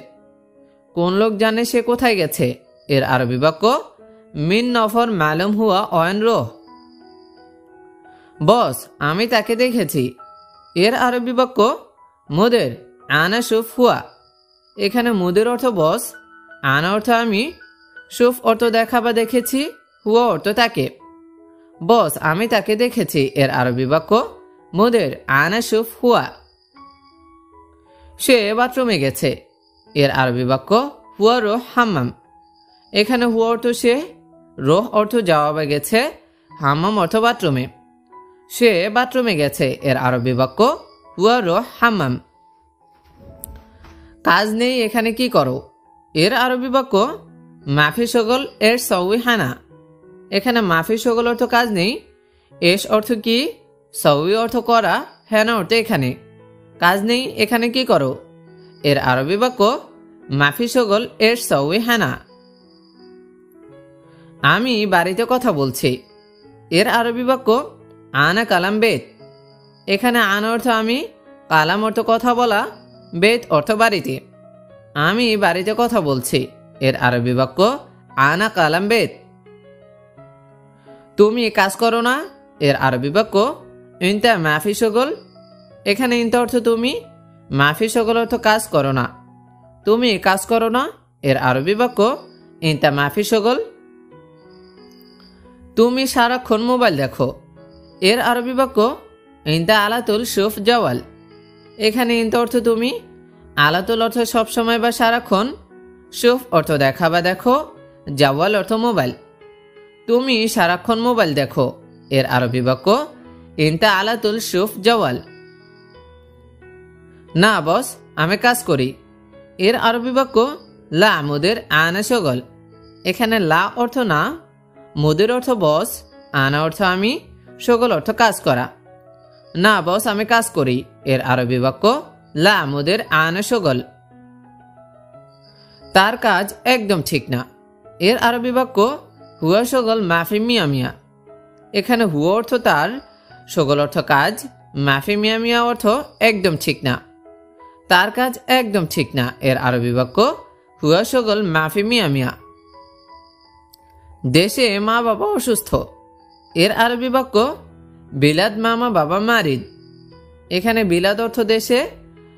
কোন লোক জানে সে কোথায় গেছে? এর আরবি বাক্য মিন নফর মালুম হুয়া ওয়ান রোহ। বস, আমি তাকে দেখেছি। এর আরবি বাক্য মুদের আনা শুফ হুয়া। এখানে মুদের অর্থ বস, আনা অর্থ আমি, শুফ অর্থ দেখা বা দেখেছি, হুয়া অর্থ তাকে। বস, আমি তাকে দেখেছি। এর আরবি বাক্য মুদের আনা শুফ হুয়া। সে বাথরুমে গেছে। এর আরবি বাক্য হুয়া রোহ হাম্মাম। এখানে হুয়া অর্থ সে, রোহ অর্থ যাওয়া বা গেছে, হাম্মাম অর্থ বাথরুমে। সে বাথরুমে গেছে। এর আরবি বাক্য হুয়া রোহ হাম্মাম। কাজ নেই, এখানে কি করো? এর আরবি বাক্য মাফি শগল এর সউই হানা। এখানে মাফি শগল অর্থ কাজ নেই, এস অর্থ কি, সউই অর্থ করা, হেনা অর্থ এখানে। কাজ নেই, এখানে কি করো? এর আরবি বাক্য মাফি শগল এর সউই হানা। আমি বাড়িতে কথা বলছি। এর আরবি বাক্য আনা কালাম বেত। এখানে আনা অর্থ আমি, কালাম অর্থ কথা বলা, বেত অর্থ বাড়িতে। আমি বাড়িতে কথা বলছি। এর আরবি বাক্য আনা কালাম বেত। তুমি কাজ করো না। এর আরবি বাক্য ইনতা মাফি শগল। এখানে ইনতা অর্থ তুমি, মাফি শগল অর্থ কাজ করো না। তুমি কাজ করো না। এর আরবি বাক্য ইনতা মাফি শগল। তুমি সারাক্ষণ মোবাইল দেখো। এর আরবি বাক্য ইনতা আলাতুল শুফ জাওয়াল। এখানে ইনতা অর্থ তুমি, আলাতুল অর্থ সবসময় বা সারাক্ষণ, শুফ অর্থ দেখা বা দেখো, জাওয়াল অর্থ মোবাইল। তুমি সারাক্ষণ মোবাইল দেখো। এর আরবি বাক্য ইনতা আলাতুল শুফ জাওয়াল। না বস, আমি কাজ করি। এর আরবি বাক্য লা মুদের আনা শগল। এখানে লা অর্থ না, মুদের অর্থ বস, আনা অর্থ আমি, শগল অর্থ কাজ করা। না বস, আমি কাজ করি। এর আরবি বাক্য লা মুদের আনা শগল। তার কাজ একদম ঠিক না। এর আরবি বাক্য হুয়া শগল মাফি মিয়া মিয়া। এখানে হুয়া অর্থ তার, শগল অর্থ কাজ, মাফি মিয়া মিয়া অর্থ একদম ঠিক না। তার কাজ একদম ঠিক না। এর আরবি বাক্য হুয়া শগল মাফি মিয়া মিয়া। দেশে মা বাবা অসুস্থ। এর আরবি বাক্য বিলাদ মামা বাবা মারিদ। এখানে বিলাদ অর্থ দেশে,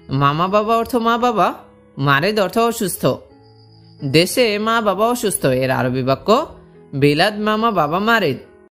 মামা বাবা অর্থ মা বাবা, মারিদ অর্থ অসুস্থ। দেশে মা বাবা অসুস্থ। এর আরবি বাক্য বিলাদ মামা বাবা মারিদ।